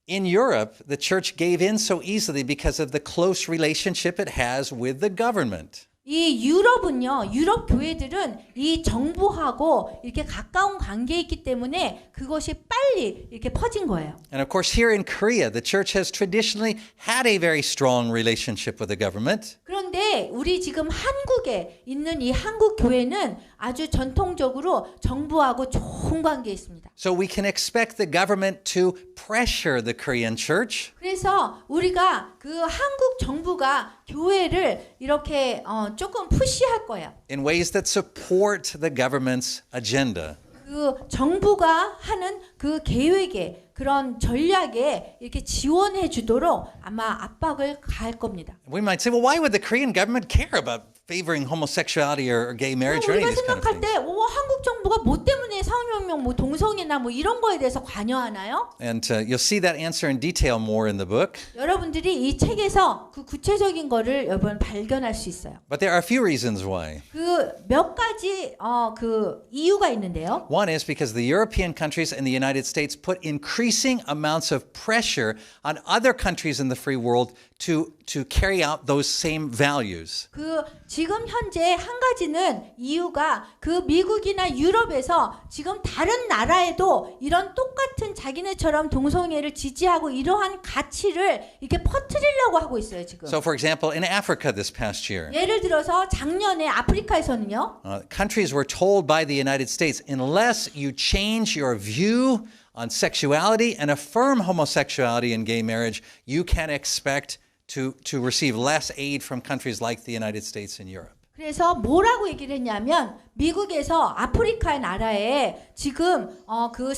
in Europe, the church gave in so easily because of the close relationship it has with the government. 이 유럽은요, 유럽 교회들은 이 정부하고 이렇게 가까운 관계에 있기 때문에 그것이 빨리 이렇게 퍼진 거예요. And of course, here in Korea, the church has traditionally had a very strong relationship with the government. 그런데 우리 지금 한국에 있는 이 한국 교회는 아주 전통적으로 정부하고 좋은 관계에 있습니다. So we can expect the government to pressure the Korean church. 그래서 우리가 그 한국 정부가 교회를 이렇게 조금 푸시할 거예요. in ways that support the government's agenda. 그 정부가 하는 그 계획에 그런 전략에 이렇게 지원해 주도록 아마 압박을 가할 겁니다. We might say, well, why would the Korean government care about favoring homosexuality or gay marriage or any 우리가 of these kind of 생각할 things? 때 한국 정부가 뭐 때문에 성혁명, 뭐 동성애나 뭐 이런 거에 대해서 관여하나요? And you'll see that answer in detail more in the book. 여러분들이 이 책에서 그 구체적인 거를 여러분 발견할 수 있어요. But there are a few reasons why. 그 몇 가지 그 이유가 있는데요. One is because the European countries and the United States put increasing amounts of pressure on other countries in the free world to carry out those same values. 그 지금 현재 한 가지는 이유가 그 미국이나 유럽에서 지금 다른 나라에도 이런 똑같은 자기네처럼 동성애를 지지하고 이러한 가치를 이렇게 퍼뜨리려고 하고 있어요, 지금. So for example, in Africa this past year, 예를 들어서 작년에 아프리카에서는요. countries were told by the United States, unless you change your view on sexuality and affirm homosexuality and gay marriage, you can expect to receive less aid from countries like the United States and Europe. 그래서 뭐라고 얘기를 했냐면 미국에서 아프리카 나라에 지금 그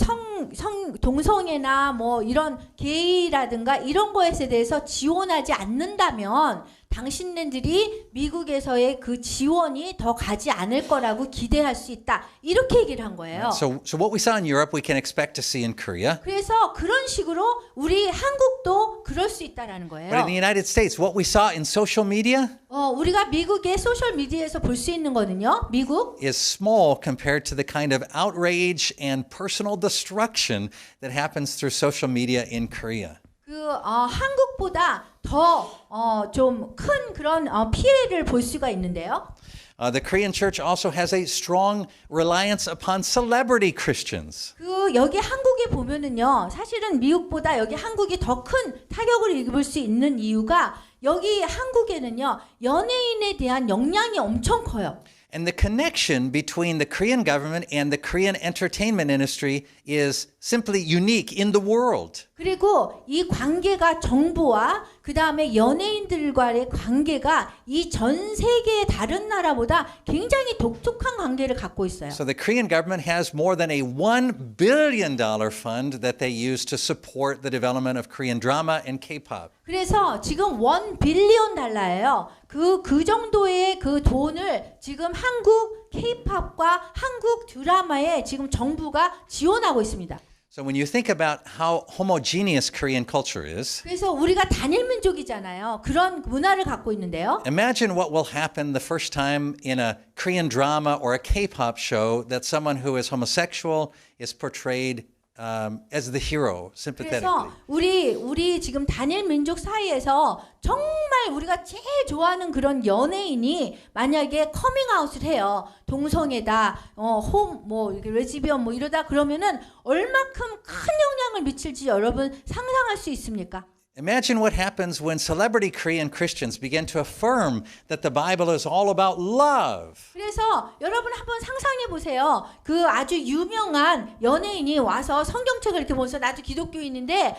동성애나 뭐 이런 게이라든가 이런 거에 대해서 지원하지 않는다면 당신네들이 미국에서의 그 지원이 더 가지 않을 거라고 기대할 수 있다. 이렇게 얘기를 한 거예요. So what we saw in Europe, we can expect to see in Korea. 그래서 그런 식으로 우리 한국도 그럴 수 있다라는 거예요. But in the United States, what we saw in social media 우리가 미국의 소셜 미디어에서 볼 수 있는 거는요. 미국 is small compared to the kind of outrage and personal destruction that happens through social media in Korea. 한국보다 더 좀 큰 그런 피해를 볼 수가 있는데요. The Korean church also has a strong reliance upon celebrity Christians. 여기 한국에 보면은요, 사실은 미국보다 여기 한국이 더 큰 타격을 입을 수 있는 이유가 여기 한국에는요, 연예인에 대한 영향이 엄청 커요. And the connection between the Korean government and the Korean entertainment industry is simply unique in the world. 그리고 이 관계가 정부와 그 다음에 연예인들과의 관계가 이 전 세계의 다른 나라보다 굉장히 독특한 관계를 갖고 있어요. So the Korean government has more than a $1 billion fund that they use to support the development of Korean drama and K-pop. 그래서 지금 $1 빌리언 달러예요. 그 정도의 그 돈을 지금 한국 K-팝과 한국 드라마에 지금 정부가 지원하고 있습니다. So when you think about how homogeneous Korean culture is, 그래서 우리가 단일 민족이잖아요. 그런 문화를 갖고 있는데요. imagine what will happen the first time in a Korean drama or a K-pop show that someone who is homosexual is portrayed as the hero, sympathetically. 그래서 우리 지금 단일 민족 사이에서 정말 우리가 제일 좋아하는 그런 연예인이 만약에 커밍아웃을 해요. 동성애다, 이렇게 레즈비언 이러다 그러면은 얼마큼 큰 영향을 미칠지 여러분 상상할 수 있습니까? Imagine what happens when celebrity Korean Christians begin to affirm that the Bible is all about love. 그래서 여러분 한번 상상해 보세요. 그 아주 유명한 연예인이 와서 성경책을 이렇게 보면서 나도 기독교인인데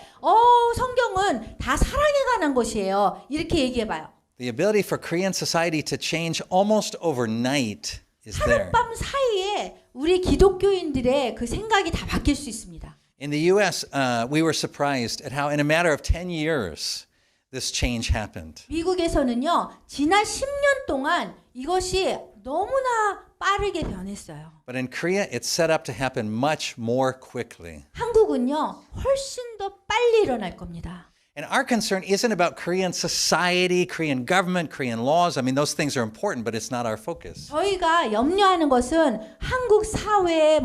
성경은 다 사랑에 관한 것이에요. 이렇게 얘기해 봐요. The ability for Korean society to change almost overnight is there. 하룻밤 사이에 우리 기독교인들의 그 생각이 다 바뀔 수 있습니다. In the US, we were surprised at how in a matter of 10 years this change happened. 미국에서는요, 지난 10년 동안 이것이 너무나 빠르게 변했어요. But in Korea, it's set up to happen much more quickly. 한국은요, 훨씬 더 빨리 일어날 겁니다. And our concern isn't about Korean society, Korean government, Korean laws. I mean, those things are important, but it's not our focus. 저희가 염려하는 것은 한국 사회의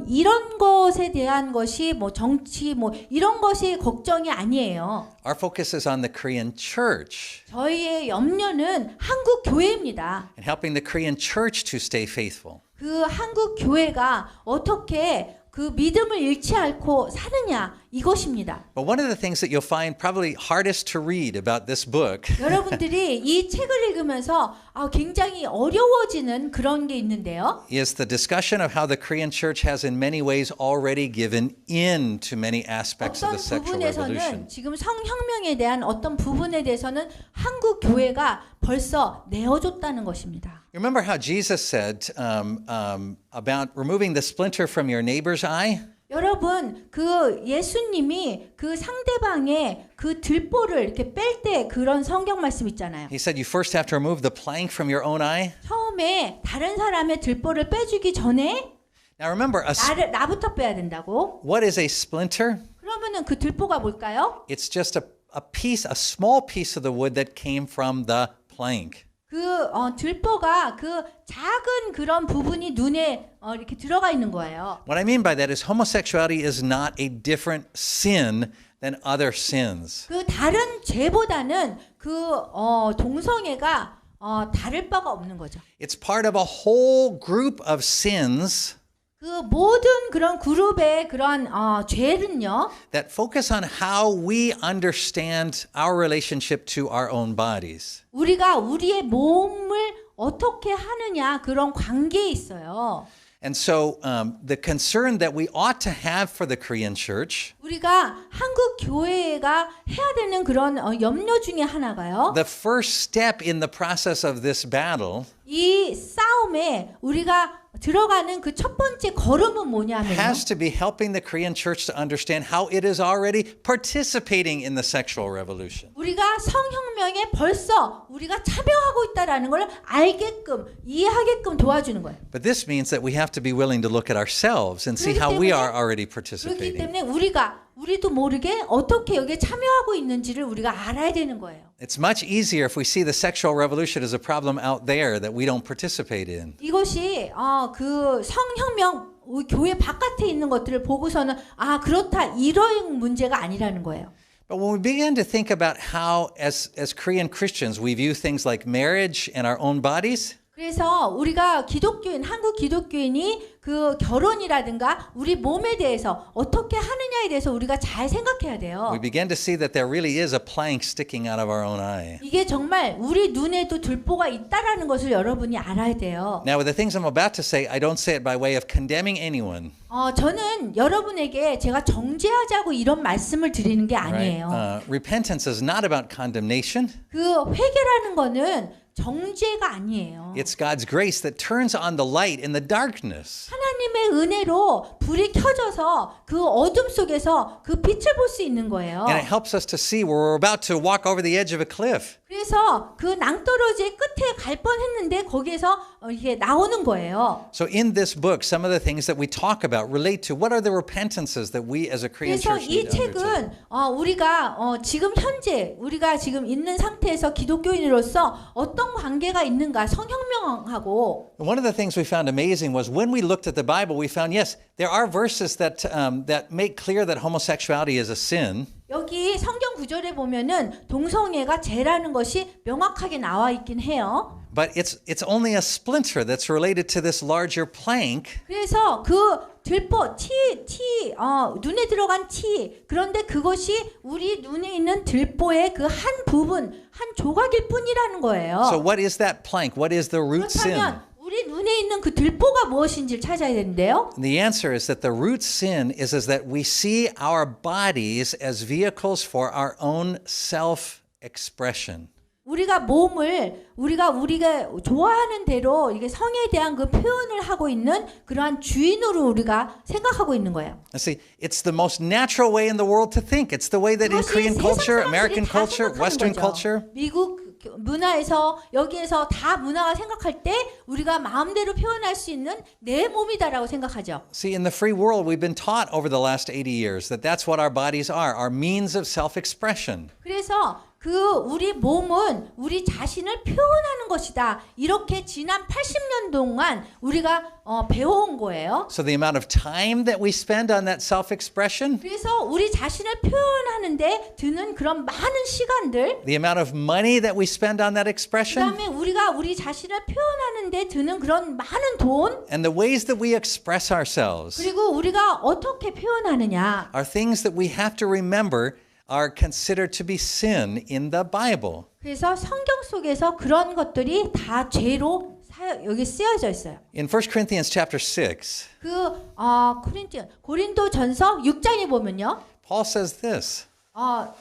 이런 것에 대한 것이 정치 이런 것이 걱정이 아니에요. Our focus is on the Korean church 저희의 염려는 한국 교회입니다. and helping the Korean church to stay faithful. 그 한국 교회가 어떻게 그 믿음을 잃지 않고 사느냐 이것입니다. But one of the things that you'll find probably hardest to read about this book 여러분들이 이 책을 읽으면서 굉장히 어려워지는 그런 게 있는데요. is the discussion of how the Korean church has in many ways already given in to many aspects of 어떤 the sexual revolution. 부분에서는 지금 성혁명에 대한 어떤 부분에 대해서는 한국 교회가 벌써 내어줬다는 것입니다. Remember how Jesus said about removing the splinter from your neighbor's eye? 여러분, 그 예수님이 그 상대방의 그 들보를 이렇게 뺄 때 그런 성경 말씀 있잖아요. He said you first have to remove the plank from your own eye. 처음에 다른 사람의 들보를 빼주기 전에 Now remember, 나부터 빼야 된다고. what is a splinter? 그러면은 그 들보가 뭘까요? It's just a small piece of the wood that came from the plank. 들보가 그 작은 그런 부분이 눈에 이렇게 들어가 있는 거예요. What I mean by that is homosexuality is not a different sin than other sins. 그 다른 죄보다는 동성애가 다를 바가 없는 거죠. It's part of a whole group of sins 그 모든 그런 그룹의 그런 죄는요. that focus on how we understand our relationship to our own bodies. 우리가 우리의 몸을 어떻게 하느냐 그런 관계에 있어요. And so the concern that we ought to have for the Korean church, 우리가 한국 교회가 해야 되는 그런 염려 중에 하나가요. the first step in the process of this battle 이 싸움에 우리가 들어가는 그 첫 번째 걸음은 뭐냐면요. has to be helping the Korean church to understand how it is already participating in the sexual revolution. 우리가 성혁명에 벌써 우리가 참여하고 있다라는 걸 알게끔 이해하게끔 도와주는 거예요. But this means that we have to be willing to look at ourselves and see how we are already 그렇기 participating. 때문에 우리도 모르게 어떻게 여기에 참여하고 있는지를 우리가 알아야 되는 거예요. It's much easier if we see the sexual revolution as a problem out there that we don't participate in. 이것이 그 성혁명 교회 바깥에 있는 것들을 보고서는 아 그렇다 이런 문제가 아니라는 거예요. But when we begin to think about how, as Korean Christians, we view things like marriage and our own bodies, 그래서 우리가 기독교인, 한국 기독교인이 그 결혼이라든가 우리 몸에 대해서 어떻게 하느냐에 대해서 우리가 잘 생각해야 돼요. we begin to see that there really is a plank sticking out of our own eye. 이게 정말 우리 눈에도 들보가 있다라는 것을 여러분이 알아야 돼요. Now, with the things I'm about to say, I don't say it by way of condemning anyone. 저는 여러분에게 제가 정죄하자고 이런 말씀을 드리는 게 아니에요. Repentance is not about condemnation. 그 회개라는 거는 정죄가 아니에요. It's God's grace that turns on the light in the darkness. 하나님의 은혜로 불이 켜져서 그 어둠 속에서 그 빛을 볼 수 있는 거예요. And it helps us to see where we're about to walk over the edge of a cliff. 그래서 그 낭떠러지의 끝에 갈 뻔했는데 거기에서 이게 나오는 거예요. So in this book, some of the things that we talk about relate to what are the repentances that we as a Korean 그래서 church 이 need to undertake. 책은 우리가 지금 현재 우리가 지금 있는 상태에서 기독교인으로서 어떤 관계가 있는가 성혁명하고 One of the things we found amazing was when we looked at the Bible, we found, yes, there are verses that make clear that homosexuality is a sin. 여기 성경 구절에 보면은 동성애가 죄라는 것이 명확하게 나와 있긴 해요. But it's only a splinter that's related to this larger plank. 그래서 그 들보 눈에 들어간 티 그런데 그것이 우리 눈에 있는 들보의 그 한 부분 한 조각일 뿐이라는 거예요. So what is that plank? What is the root sin? 그렇다면 우리 눈에 있는 그 들보가 무엇인지를 찾아야 되는데요. And the answer is that the root sin is that we see our bodies as vehicles for our own self-expression. 우리가 몸을 우리가 좋아하는 대로 이게 성에 대한 그 표현을 하고 있는 그러한 주인으로 우리가 생각하고 있는 거예요. And see, it's the most natural way in the world to think. It's the way that in Korean culture, American culture, Western culture, 미국 문화에서 여기에서 다 문화가 생각할 때 우리가 마음대로 표현할 수 있는 내 몸이다라고 생각하죠. see, in the free world, we've been taught over the last 80 years that that's what our bodies are, our means of self-expression. 그래서 우리 몸은 우리 자신을 표현하는 것이다. 이렇게 지난 80년 동안 우리가 배워온 거예요. So the amount of time that we spend on that self-expression, 그래서 우리 자신을 표현하는데 드는 그런 많은 시간들, the amount of money that we spend on that expression, 그다음에 우리가 우리 자신을 표현하는데 드는 그런 많은 돈, and the ways that we express ourselves 그리고 우리가 어떻게 표현하느냐. are things that we have to remember are considered to be sin in the Bible. 그래서 성경 속에서 그런 것들이 다 죄로 여기 쓰여져 있어요. In 1 Corinthians chapter 6, 고린도전서 6장에 보면요. Paul says this,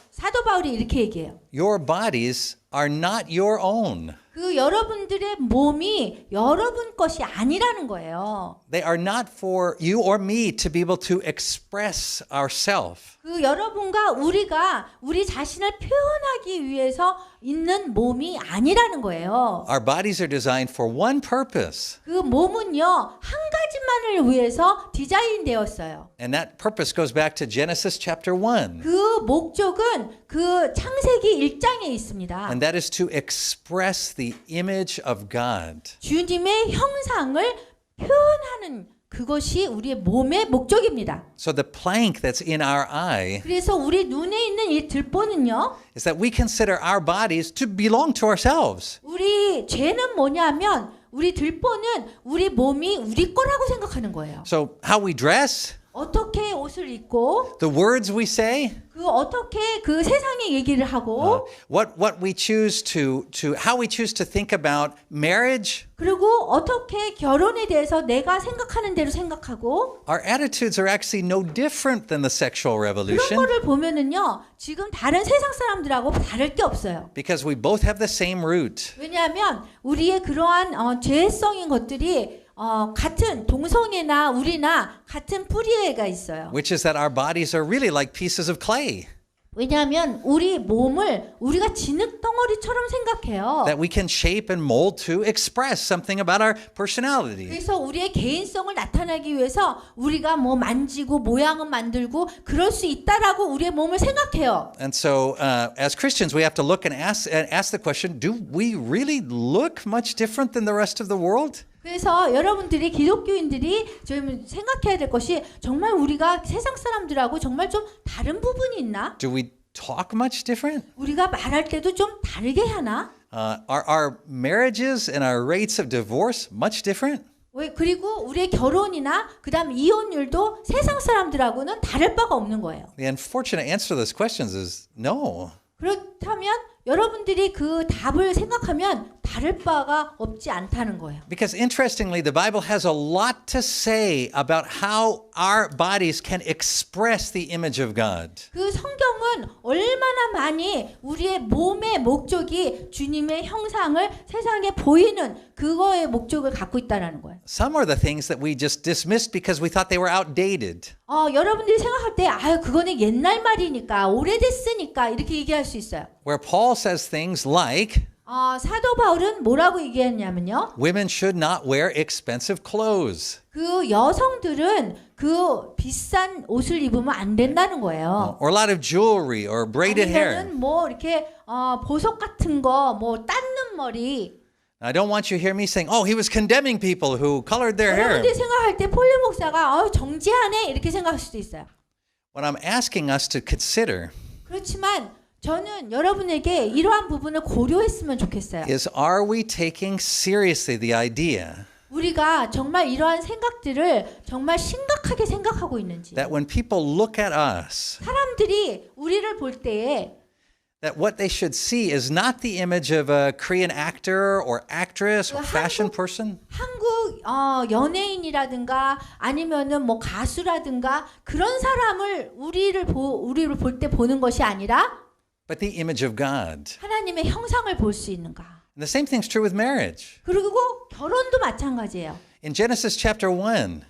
사도 바울이 이렇게 얘기해요. your bodies are not your own. 그 여러분들의 몸이 여러분 것이 아니라는 거예요. They are not for you or me to be able to express ourselves. 그 여러분과 우리가 우리 자신을 표현하기 위해서 있는 몸이 아니라는 거예요. Our bodies are designed for one purpose, 그 몸은요 한 가지만을 위해서 디자인되었어요. and that purpose goes back to Genesis chapter 1, 그 목적은 그 창세기 1장에 있습니다. and that is to express the image of God. 주님의 형상을 표현하는 그것이 우리의 몸의 목적입니다. So the plank that's in our eye 그래서 우리 눈에 있는 이 들보는요. is that we consider our bodies to belong to ourselves. 우리 죄는 뭐냐면 우리 들보는 우리 몸이 우리 거라고 생각하는 거예요. So how we dress, 어떻게 옷을 입고 the words we say, 그 어떻게 그 세상의 얘기를 하고 what we choose to how we choose to think about marriage, 그리고 어떻게 결혼에 대해서 내가 생각하는 대로 생각하고 our attitudes are actually no different than the sexual 그런 revolution 거를 보면은요. 지금 다른 세상 사람들하고 다를 게 없어요. because we both have the same root. 왜냐하면 우리의 그러한 죄성인 것들이 같은 동성애나 우리나 같은 뿌리가 있어요. Which is that our bodies are really like pieces of clay 왜냐하면 우리 몸을 우리가 진흙 덩어리처럼 생각해요. that we can shape and mold to express something about our personality. 그래서 우리의 개인성을 나타내기 위해서 우리가 뭐 만지고 모양은 만들고 그럴 수 있다라고 우리의 몸을 생각해요. And so, as Christians, we have to look and ask the question: do we really look much different than the rest of the world? 그래서 여러분들이 기독교인들이 좀 생각해야 될 것이 정말 우리가 세상 사람들하고 정말 좀 다른 부분이 있나? Do we talk much different? 우리가 말할 때도 좀 다르게 하나? Are our marriages and our rates of divorce much different? 왜 그리고 우리의 결혼이나 그다음 이혼율도 세상 사람들하고는 다를 바가 없는 거예요. The unfortunate answer to those questions is no. 그렇다면 여러분들이 그 답을 생각하면 다를 바가 없지 않다는 거예요. Because interestingly, the Bible has a lot to say about how our bodies can express the image of God. 그 성경은 얼마나 많이 우리의 몸의 목적이 주님의 형상을 세상에 보이는 그거의 목적을 갖고 있다라는 거예요. Some are the things that we just dismissed because we thought they were outdated. 여러분들이 생각할 때 아유 그거는 옛날 말이니까 오래됐으니까 이렇게 얘기할 수 있어요. Where Paul says things like, 사도 바울은 뭐라고 얘기했냐면요. women should not wear expensive clothes. 그 여성들은 그 비싼 옷을 입으면 안 된다는 거예요. Or a lot of jewelry or braided hair. 아니면은 뭐 이렇게 보석 같은 거, 뭐 닦는 머리. I don't want you to hear me saying, oh, he was condemning people who colored their hair. 여러분들이 생각할 때 폴리 목사가 정지하네 이렇게 생각할 수도 있어요. What I'm asking us to consider 그렇지만 저는 여러분에게 이러한 부분을 고려했으면 좋겠어요. is, are we taking seriously the idea 우리가 정말 이러한 생각들을 정말 심각하게 생각하고 있는지. that when people look at us, 사람들이 우리를 볼 때에 that what they should see is not the image of a Korean actor or actress or fashion person, 한국 연예인이라든가 아니면은 뭐 가수라든가 그런 사람을 우리를 볼 때 보는 것이 아니라 but the image of God. 하나님의 형상을 볼 수 있는가. And the same thing's true with marriage. 그리고 결혼도 마찬가지예요. In Genesis chapter 1,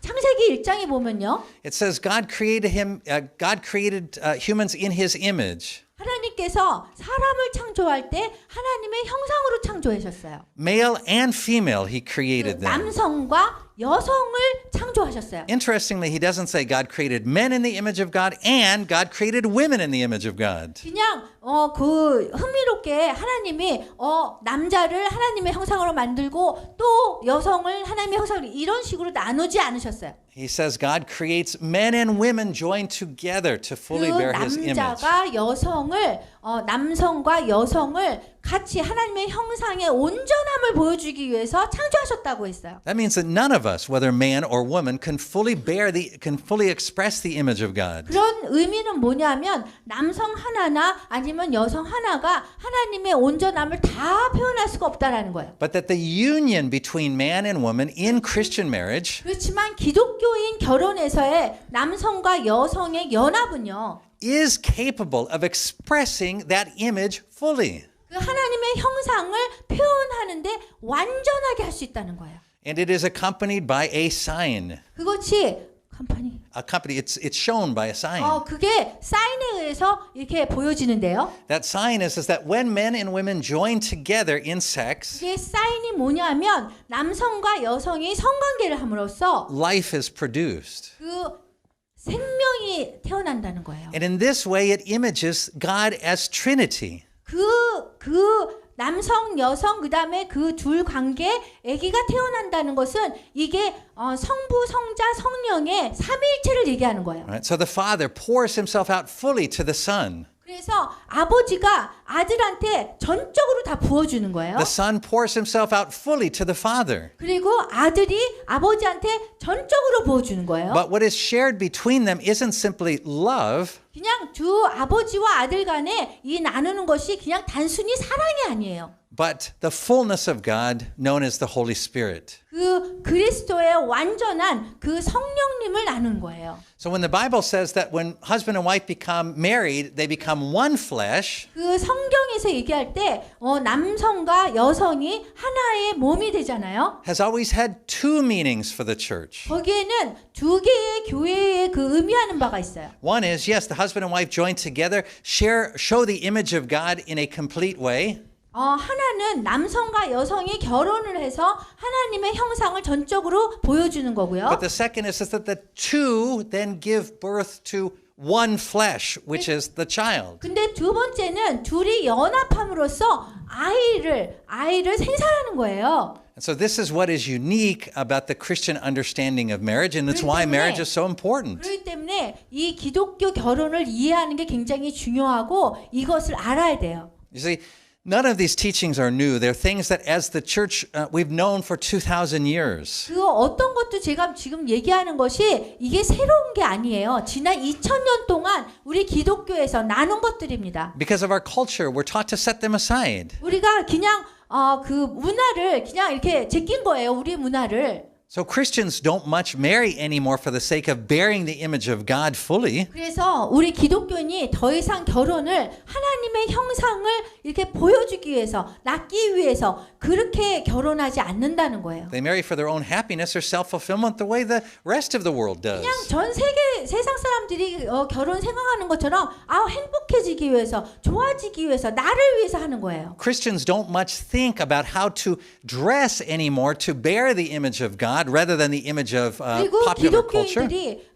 창세기 1장에 보면요. it says God created humans in his image. 하나님께서 사람을 창조할 때 하나님의 형상으로 창조하셨어요. Male and female, he created them. 남성과 여성을 창조하셨어요. Interestingly, he doesn't say God created men in the image of God and God created women in the image of God. 그냥 그 흥미롭게 하나님이 남자를 하나님의 형상으로 만들고 또 여성을 하나님의 형상으로 이런 식으로 나누지 않으셨어요. He says God creates men and women joined together to fully 그 bear his image. 남자가 여성을 남성과 여성을 같이 하나님의 형상의 온전함을 보여주기 위해서 창조하셨다고 했어요. That means that none of us, whether man or woman, can fully express the image of God. 그런 의미는 뭐냐면 남성 하나나 아니면 여성 하나가 하나님의 온전함을 다 표현할 수가 없다라는 거예요. But that the union between man and woman in Christian marriage 그렇지만 기독교인 결혼에서의 남성과 여성의 연합은요. is capable of expressing that image fully. 그 하나님의 형상을 표현하는데 완전하게 할 수 있다는 거예요. And it is accompanied by a sign. 그것이 It's shown by a sign. 그게 사인에 의해서 이렇게 보여지는데요. That sign is that when men and women join together in sex, 이게 사인이 뭐냐면 남성과 여성이 성관계를 함으로써 life is produced. 그 생명이 태어난다는 거예요. And in this way, it images God as Trinity. 그 남성, 여성, 그 다음에 그 둘 관계 아기가 태어난다는 것은 이게 성부, 성자, 성령의 삼위일체를 얘기하는 거예요. Right? So the Father pours himself out fully to the Son. 그래서 아버지가 아들한테 전적으로 다 부어주는 거예요. The Son pours himself out fully to the Father. 그리고 아들이 아버지한테 전적으로 부어주는 거예요. But what is shared between them isn't simply love. 그냥 두 아버지와 아들 간에 이 나누는 것이 그냥 단순히 사랑이 아니에요. But the fullness of God, known as the Holy Spirit. 그 그리스도의 완전한 그 성령님을 나누는 거예요. So when the Bible says that when husband and wife become married, they become one flesh, 그 성경에서 얘기할 때 남성과 여성이 하나의 몸이 되잖아요. has always had two meanings for the church. 거기에는 두 개의 교회의 그 의미하는 바가 있어요. One is, yes, the husband and wife join together, show the image of God in a complete way. 하나는 남성과 여성이 결혼을 해서 하나님의 형상을 전적으로 보여주는 거고요. But the second is that the two then give birth to one flesh, which is the child. 근데 두 번째는 둘이 연합함으로써 아이를 생산하는 거예요. And so this is what is unique about the Christian understanding of marriage, and it's why marriage is so important. 그렇기 때문에 이 기독교 결혼을 이해하는 게 굉장히 중요하고 이것을 알아야 돼요. You see, none of these teachings are new. They're things that as the church we've known for 2,000 years. 그 어떤 것도 제가 지금 얘기하는 것이 이게 새로운 게 아니에요. 지난 2000년 동안 우리 기독교에서 나눈 것들입니다. Because of our culture, we're taught to set them aside. 우리가 그냥 그 문화를 그냥 이렇게 제낀 거예요. 우리 문화를. So Christians don't much marry anymore for the sake of bearing the image of God fully. 그래서 우리 기독교인이 더 이상 결혼을 하나님의 형상을 이렇게 보여주기 위해서, 낳기 위해서 그렇게 결혼하지 않는다는 거예요. They marry for their own happiness or self-fulfillment the way the rest of the world does. 그냥 전 세상 사람들이 결혼 생각하는 것처럼 행복해지기 위해서, 좋아지기 위해서, 나를 위해서 하는 거예요. Christians don't much think about how to dress anymore to bear the image of God rather than the image of 그리고 popular culture. 기독교인들이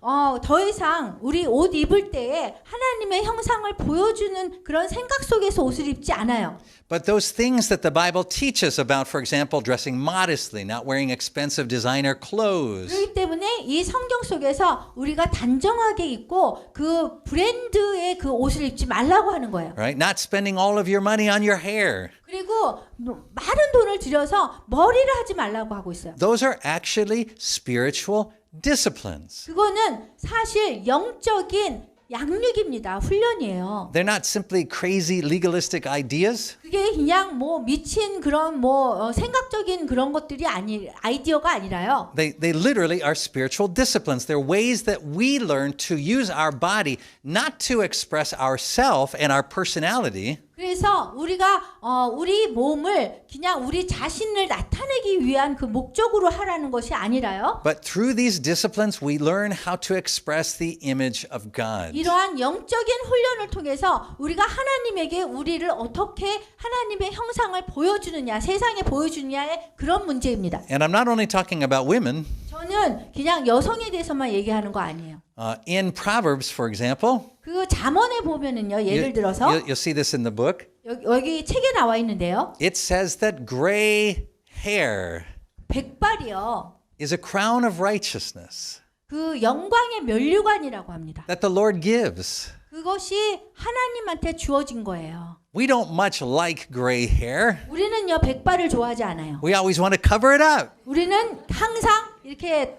더 이상 우리 옷 입을 때에 하나님의 형상을 보여주는 그런 생각 속에서 옷을 입지 않아요. But those things that the Bible teaches about, for example, dressing modestly, not wearing expensive designer clothes. 그렇기 때문에 이 성경 속에서 우리가 단정하게 입고 그 브랜드의 그 옷을 입지 말라고 하는 거예요. Right? Not spending all of your money on your hair. 그리고 많은 돈을 들여서 머리를 하지 말라고 하고 있어요. Those are actually spiritual disciplines. 그거는 사실 영적인 양육입니다. 훈련이에요. They're not simply crazy legalistic ideas. 그게 그냥 미친 그런 생각적인 그런 것들이 아이디어가 아니라요. They literally are spiritual disciplines. They're ways that we learn to use our body not to express ourself and our personality. 그래서 우리가 우리 몸을 그냥 우리 자신을 나타내기 위한 그 목적으로 하라는 것이 아니라요. But through these disciplines, we learn how to express the image of God. 이러한 영적인 훈련을 통해서 우리가 하나님에게 우리를 어떻게 하나님의 형상을 보여주느냐, 세상에 보여주느냐의 그런 문제입니다. And I'm not only talking about women. 저는 그냥 여성에 대해서만 얘기하는 거 아니에요. In Proverbs, for example, 그 잠언에 보면은요, 예를 들어서 you'll see this in the book. 여기 책에 나와 있는데요. It says that gray hair 백발이요. is a crown of righteousness 그 영광의 면류관이라고 합니다. that the Lord gives. 그것이 하나님한테 주어진 거예요. We don't much like gray hair. 우리는요, 백발을 좋아하지 않아요. We always want to cover it up. 우리는 항상 이렇게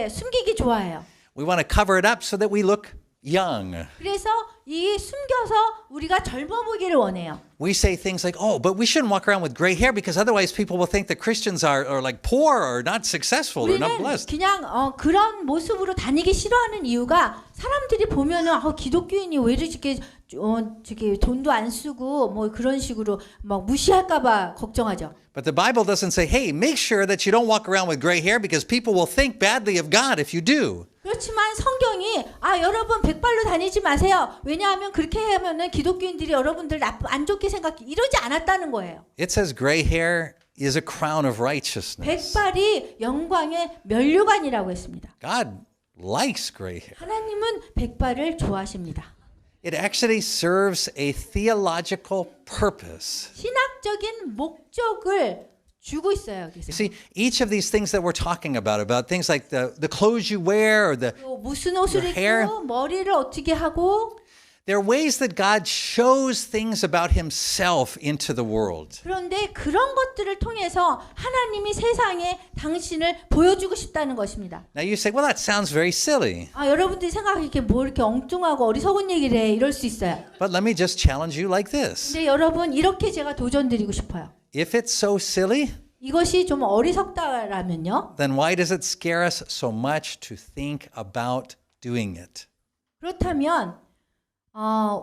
숨기기 좋아해요. We want to cover it up so that we look young. 그래서 이 숨겨서 우리가 젊어 보기를 원해요. We say things like, oh, but we shouldn't walk around with gray hair because otherwise people will think that Christians are like poor or not successful or not 우리는 blessed. 그냥 그런 모습으로 다니기 싫어하는 이유가 사람들이 보면은 기독교인이 왜 이렇게 저기 돈도 안 쓰고 그런 식으로 막 무시할까봐 걱정하죠. But the Bible doesn't say, hey, make sure that you don't walk around with gray hair because people will think badly of God if you do. 그렇지만 성경이 여러분 백발로 다니지 마세요. 왜냐하면 그렇게 하면은 기독교인들이 여러분들 안 좋게 이러지 않았다는 거예요. It says gray hair is a crown of righteousness. 백발이 영광의 면류관이라고 했습니다. God likes gray hair. 하나님은 백발을 좋아하십니다. It actually serves a theological purpose. 신학적인 목적을 주고 있어요. You see, each of these things that we're talking about things like the clothes you wear or 무슨 옷을 your hair. 입고 머리를 어떻게 하고 they're ways that God shows things about himself into the world. 그런데 그런 것들을 통해서 하나님이 세상에 당신을 보여주고 싶다는 것입니다. Now you say, well, that sounds very silly. 여러분들이 생각하기 이렇게 엉뚱하고 어리석은 얘기를 해 이럴 수 있어요. But let me just challenge you like this. 근데 여러분 이렇게 제가 도전드리고 싶어요. If it's so silly, 이것이 좀 어리석다라면요. then why does it scare us so much to think about doing it? 그렇다면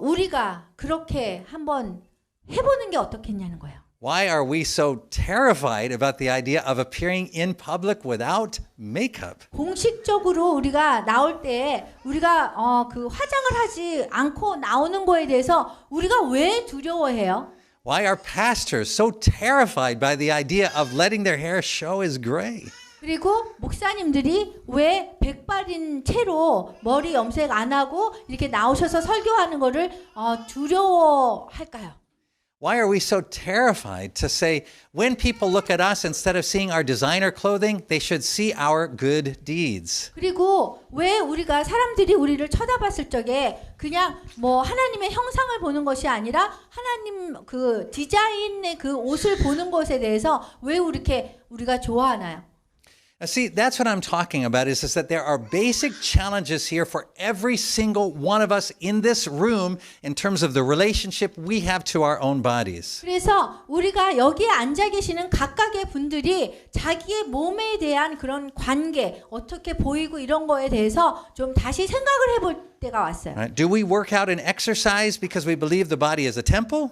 우리가 그렇게 한번 해보는 게 어떻겠냐는 거예요. Why are we so terrified about the idea of appearing in public without makeup? 공식적으로 우리가 나올 때 우리가 그 화장을 하지 않고 나오는 거에 대해서 우리가 왜 두려워해요? Why are pastors so terrified by the idea of letting their hair show as gray? 그리고 목사님들이 왜 백발인 채로 머리 염색 안 하고 이렇게 나오셔서 설교하는 거를 두려워할까요? Why are we so terrified to say when people look at us, instead of seeing our designer clothing, they should see our good deeds? 그리고 왜 우리가 사람들이 우리를 쳐다봤을 적에 그냥 뭐 하나님의 형상을 보는 것이 아니라 하나님 그 디자인의 그 옷을 보는 것에 대해서 왜 우리가 좋아하나요? Now, see, that's what I'm talking about is that there are basic challenges here for every single one of us in this room in terms of the relationship we have to our own bodies. 그래서 우리가 여기에 앉아 계시는 각각의 분들이 자기의 몸에 대한 그런 관계, 어떻게 보이고 이런 거에 대해서 좀 다시 생각을 해볼 때가 왔어요. Right? Do we work out and exercise because we believe the body is a temple?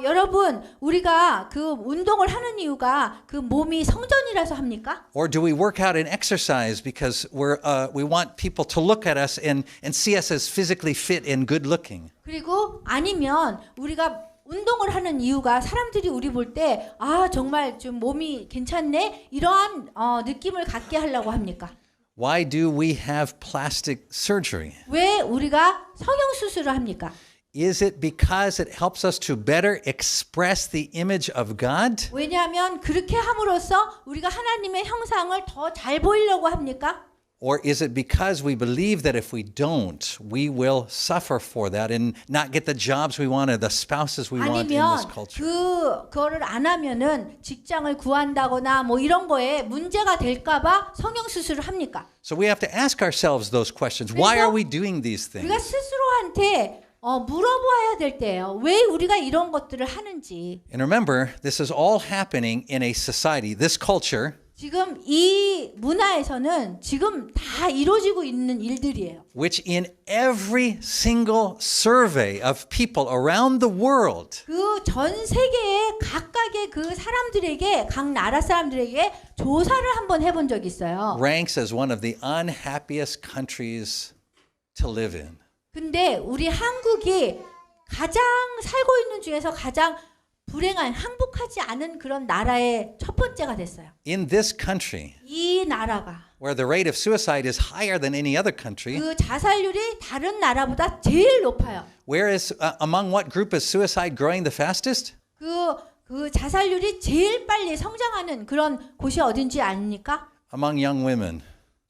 여러분, 우리가 그 운동을 하는 이유가 그 몸이 성전이라서 합니까? Or do we work out and exercise because we want people to look at us and see us as physically fit and good looking? 그리고 아니면 우리가 운동을 하는 이유가 사람들이 우리 볼 때 정말 좀 몸이 괜찮네 이러한 느낌을 갖게 하려고 합니까? Why do we have plastic surgery? 왜 우리가 성형 수술을 합니까? Is it because it helps us to better express the image of God? 왜냐하면 그렇게 함으로써 우리가 하나님의 형상을 더 잘 보이려고 합니까? Or is it because we believe that if we don't, we will suffer for that and not get the jobs we want or the spouses we want in this 아니면 culture? 그거를 안 하면은 직장을 구한다거나 뭐 이런 거에 문제가 될까봐 성형 수술을 합니까? So we have to ask ourselves those questions. Why are we doing these things? 우리가 스스로한테 물어보아야 될 때예요. 왜 우리가 이런 것들을 하는지. And remember, this is all happening in a society, this culture, 지금 이 문화에서는 지금 다 이루어지고 있는 일들이에요. which in every single survey of people around the world, 그 전 세계의 각각의 그 사람들에게 각 나라 사람들에게 조사를 한번 해본 적이 있어요. ranks as one of the unhappiest countries to live in. 근데 우리 한국이 가장 살고 있는 중에서 가장 불행한, 행복하지 않은 그런 나라의 첫 번째가 됐어요. In this country, 이 나라가 where the rate of suicide is higher than any other country, 그 자살률이 다른 나라보다 제일 높아요. where is among what group is suicide growing the fastest? 그 자살률이 제일 빨리 성장하는 그런 곳이 어딘지 아닙니까? Among young women,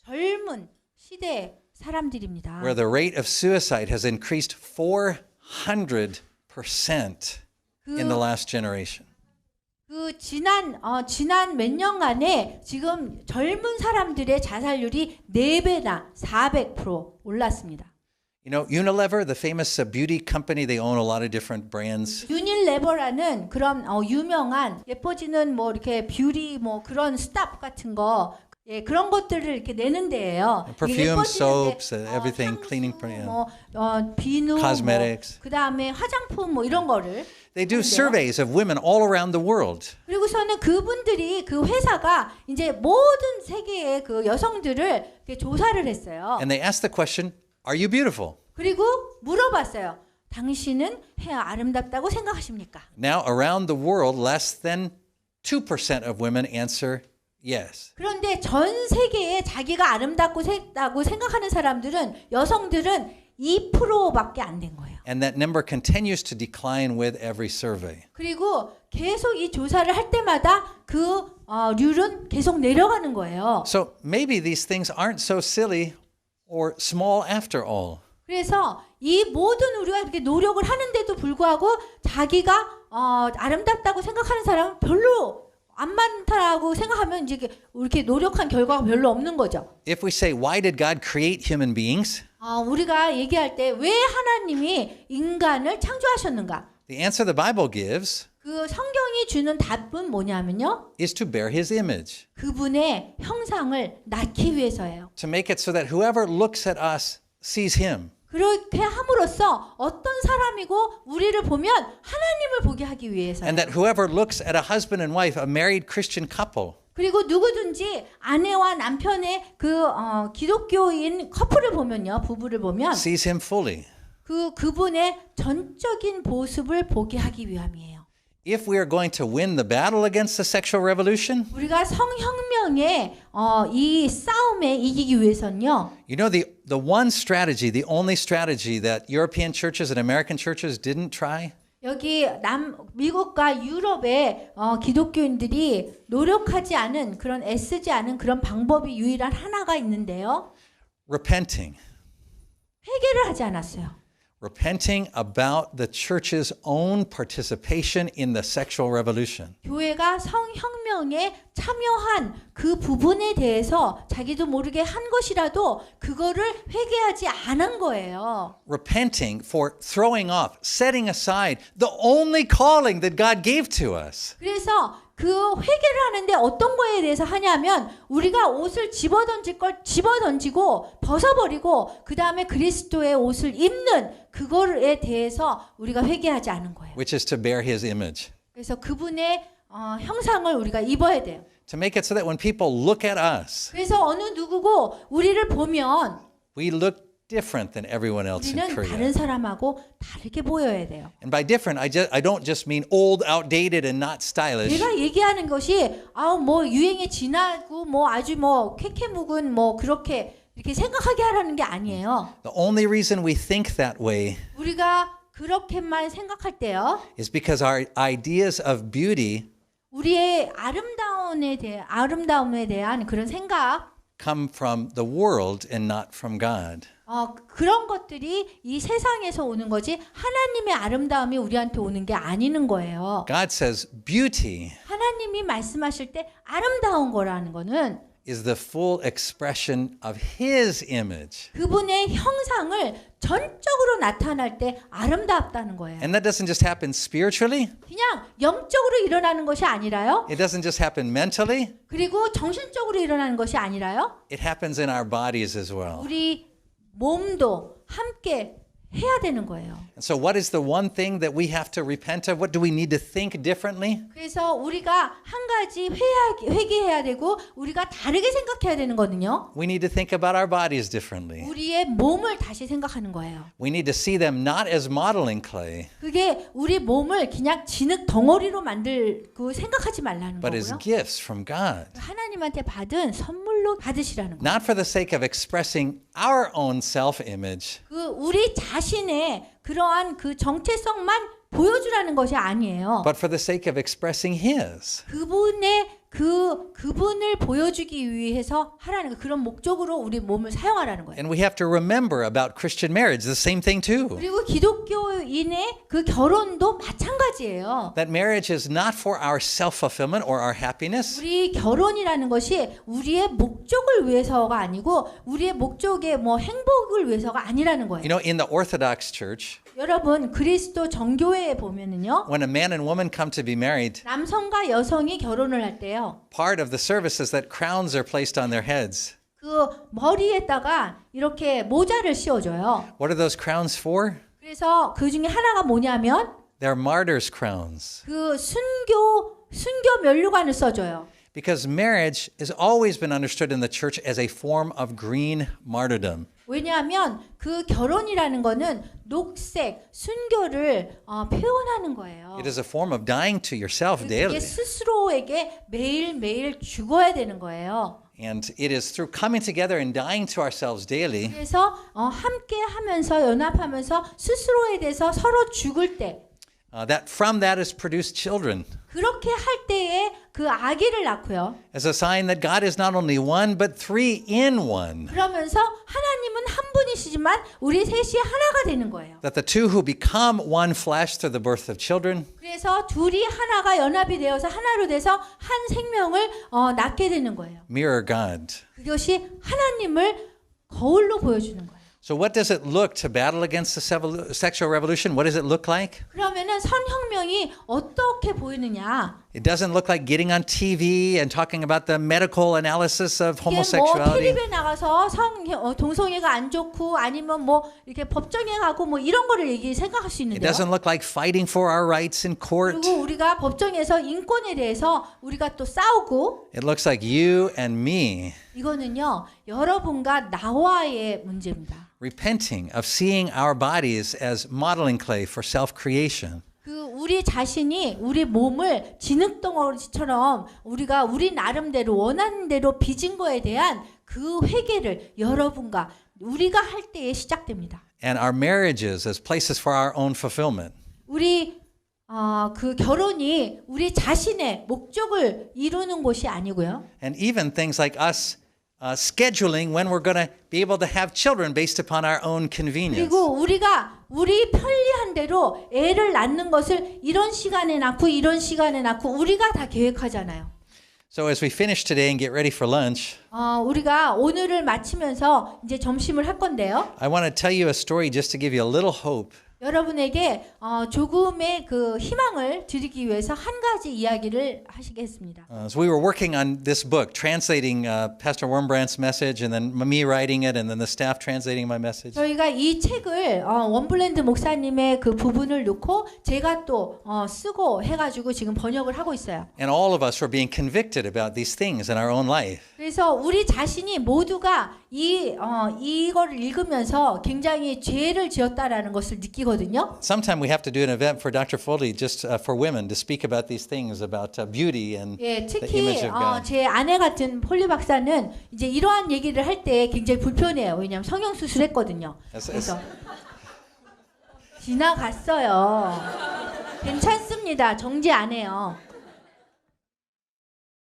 젊은 시대의 사람들입니다. where the rate of suicide has increased 400% in the last generation. 그 지난 몇 년간에 지금 젊은 사람들의 자살률이 4배나 400% 올랐습니다. You know, Unilever, the famous beauty company, they own a lot of different brands. 유닐레버라는 그런 유명한 예뻐지는 뭐 이렇게 뷰티 뭐 그런 스탑 같은 거 그런 것들을 이렇게 내는 데예요. Perfume, soaps, everything, cleaning, 비누, cosmetics. 그다음에 화장품 뭐 이런 거를 They do surveys of women all around the world. 그리고서는 그분들이 그 회사가 이제 모든 세계의 그 여성들을 이렇게 조사를 했어요. And they ask the question, are you beautiful? 그리고 물어봤어요. 당신은 아름답다고 생각하십니까? Now, around the world, less than 2% of women answer yes. 그런데 전 세계에 자기가 아름답고 생각하는 사람들은 여성들은 2%밖에 안 된 거예요. And that number continues to decline with every survey. 그리고 계속 이 조사를 할 때마다 그 률은 계속 내려가는 거예요. So maybe these things aren't so silly or small after all. 그래서 이 모든 우리가 이렇게 노력을 하는데도 불구하고 자기가 아름답다고 생각하는 사람은 별로 안 많다고 생각하면 이제 이렇게 노력한 결과가 별로 없는 거죠. If we say, why did God create human beings? 우리가 얘기할 때 왜 하나님이 인간을 창조하셨는가? The answer the Bible gives 그 성경이 주는 답은 뭐냐면요. is to bear his image. 그분의 형상을 낳기 위해서예요. To make it so that whoever looks at us sees him. 그렇게 함으로써 어떤 사람이고 우리를 보면 하나님을 보게 하기 위해서예요. And that whoever looks at a husband and wife, a married Christian couple, 그리고 누구든지 아내와 남편의 기독교인 커플을 보면요, 부부를 보면 sees him fully. 그분의 전적인 모습을 보게 하기 위함이에요. If we are going to win the battle against the sexual revolution, 우리가 성혁명의 이 싸움에 이기기 위해서는요. you know the one strategy, the only strategy that European churches and American churches didn't try? 여기 미국과 유럽의 기독교인들이 노력하지 않은 그런 애쓰지 않은 그런 방법이 유일한 하나가 있는데요. repenting. 회개를 하지 않았어요. Repenting about the church's own participation in the sexual revolution. 교회가 성혁명에 참여한 그 부분에 대해서 자기도 모르게 한 것이라도 그거를 회개하지 않은 거예요. Repenting for throwing off, setting aside the only calling that God gave to us. 그래서 그 회개를 하는데 어떤 거에 대해서 하냐면 우리가 옷을 집어던질 걸 집어던지고 벗어버리고 그 다음에 그리스도의 옷을 입는 그거에 대해서 우리가 회개하지 않은 거예요. Which is to bear his image. 그래서 그분의 형상을 우리가 입어야 돼요. To make it so that when people look at us, 그래서 어느 누구고 우리를 보면 we look different than everyone else in 우리는 Korea. 다른 사람하고 다르게 보여야 돼요. And by different, I don't just mean old, outdated, and not stylish. 내가 얘기하는 것이 뭐 유행이 지나고 뭐 아주 뭐 쾌쾌묵은 뭐 그렇게 이렇게 생각하게 하라는 게 아니에요. The only reason we think that way 우리가 그렇게만 생각할 때요. is because our ideas of beauty 우리의 아름다움에 대한 그런 생각 come from the world and not from God. 그런 것들이 이 세상에서 오는 거지 하나님의 아름다움이 우리한테 오는 게 아니는 거예요. God says beauty 하나님이 말씀하실 때 아름다운 거라는 거는 is the full expression of his image. 그분의 형상을 전적으로 나타날 때 아름답다는 거예요. And that doesn't just happen spiritually. 그냥 영적으로 일어나는 것이 아니라요. It doesn't just happen mentally. 그리고 정신적으로 일어나는 것이 아니라요. It happens in our bodies as well. 우리 몸도 함께 해야 되는 거예요. And so what is the one thing that we have to repent of? What do we need to think differently? 그래서 우리가 한 가지 회개해야 되고 우리가 다르게 생각해야 되는 거는요. We need to think about our bodies differently. 우리의 몸을 다시 생각하는 거예요. We need to see them not as modeling clay, 그게 우리 몸을 그냥 진흙 덩어리로 만들고 생각하지 말라는 but as 거고요. gifts from God. 하나님한테 받은 선물로 받으시라는 거예요. Not for the sake of expressing our own self-image, 그 우리 자신의 그러한 그 정체성만 보여주라는 것이 아니에요. but for the sake of expressing His. 그분을 보여주기 위해서 하라는 거, 그런 목적으로 우리 몸을 사용하라는 거예요. And we have to remember about Christian marriage, the same thing too. 그리고 기독교인의 그 결혼도 마찬가지예요. That marriage is not for our self-fulfillment or our happiness, 우리 결혼이라는 것이 우리의 목적을 위해서가 아니고 우리의 목적의 뭐 행복을 위해서가 아니라는 거예요. You know, in the Orthodox Church, 여러분 그리스도 정교회에 보면은요. when a man and woman come to be married, 남성과 여성이 결혼을 할 때요. part of the service is that crowns are placed on their heads. 그 머리에다가 이렇게 모자를 씌워줘요. What are those crowns for? 그래서 그 중에 하나가 뭐냐면 They're martyrs' crowns. 그 순교 면류관을 써줘요. Because marriage has always been understood in the church as a form of green martyrdom. 왜냐하면 그 결혼이라는 거는 녹색 순교를 표현하는 거예요. It is a form of dying to yourself 그게 daily. 스스로에게 매일매일 죽어야 되는 거예요. And it is through coming together and dying to ourselves daily 그래서 함께 하면서 연합하면서 스스로에 대해서 서로 죽을 때 that from that is produced children. 그렇게 할 때에 그 아기를 낳고요. As a sign that God is not only one, but three in one. 그러면서 하나님은 한 분이시지만 우리 셋이 하나가 되는 거예요. That the two who become one flesh through the birth of children 그래서 둘이 하나가 연합이 되어서 하나로 돼서 한 생명을 낳게 되는 거예요. mirror God. 그것이 하나님을 거울로 보여주는 거예요. So what does it look to battle against the sexual revolution? What does it look like? 그러면은 선혁명이 어떻게 보이느냐? It doesn't look like getting on TV and talking about the medical analysis of 이게 뭐 homosexuality. 텔레비에 나가서 동성애가 안 좋고 아니면 뭐 이렇게 법정에 가고 뭐 이런 거를 생각할 수 It 있는데요. doesn't look like fighting for our rights in court. 그리고 우리가 법정에서 인권에 대해서 우리가 또 싸우고 It looks like you and me 이거는요 여러분과 나와의 문제입니다. repenting of seeing our bodies as modeling clay for self-creation. 그 우리 자신이 우리 몸을 진흙덩어리처럼 우리가 우리 나름대로 원하는 대로 빚은 거에 대한 그 회개를 여러분과 우리가 할 때에 시작됩니다. And our marriages as places for our own fulfillment. 우리 그 결혼이 우리 자신의 목적을 이루는 것이 아니고요. And even things like us scheduling when we're going to be able to have children based upon our own convenience. 그리고 우리가 우리 편리한 대로 애를 낳는 것을 이런 시간에 낳고 이런 시간에 낳고 우리가 다 계획하잖아요. So as we finish today and get ready for lunch, 우리가 오늘을 마치면서 이제 점심을 할 건데요. I want to tell you a story just to give you a little hope. 여러분에게 조금의 그 희망을 드리기 위해서 한 가지 이야기를 하시겠습니다. So we were working on this book, translating Pastor Wormbrandt's message, and then me writing it, and then the staff translating my message. 저희가 이 책을 원블랜드 목사님의 그 부분을 넣고 제가 또 쓰고 해가지고 지금 번역을 하고 있어요. And all of us were being convicted about these things in our own life. 그래서 우리 자신이 모두가 이거를 읽으면서 굉장히 죄를 지었다라는 것을 느끼거든요. Sometime we have to do an event for Dr. Foley just for women to speak about these things about beauty and 예, the 특히 image of God. 제 아내 같은 폴리 박사는 이제 이러한 얘기를 할 때 굉장히 불편해요. 왜냐하면 성형 수술했거든요. 그래서 지나갔어요. 괜찮습니다. 정지 안 해요.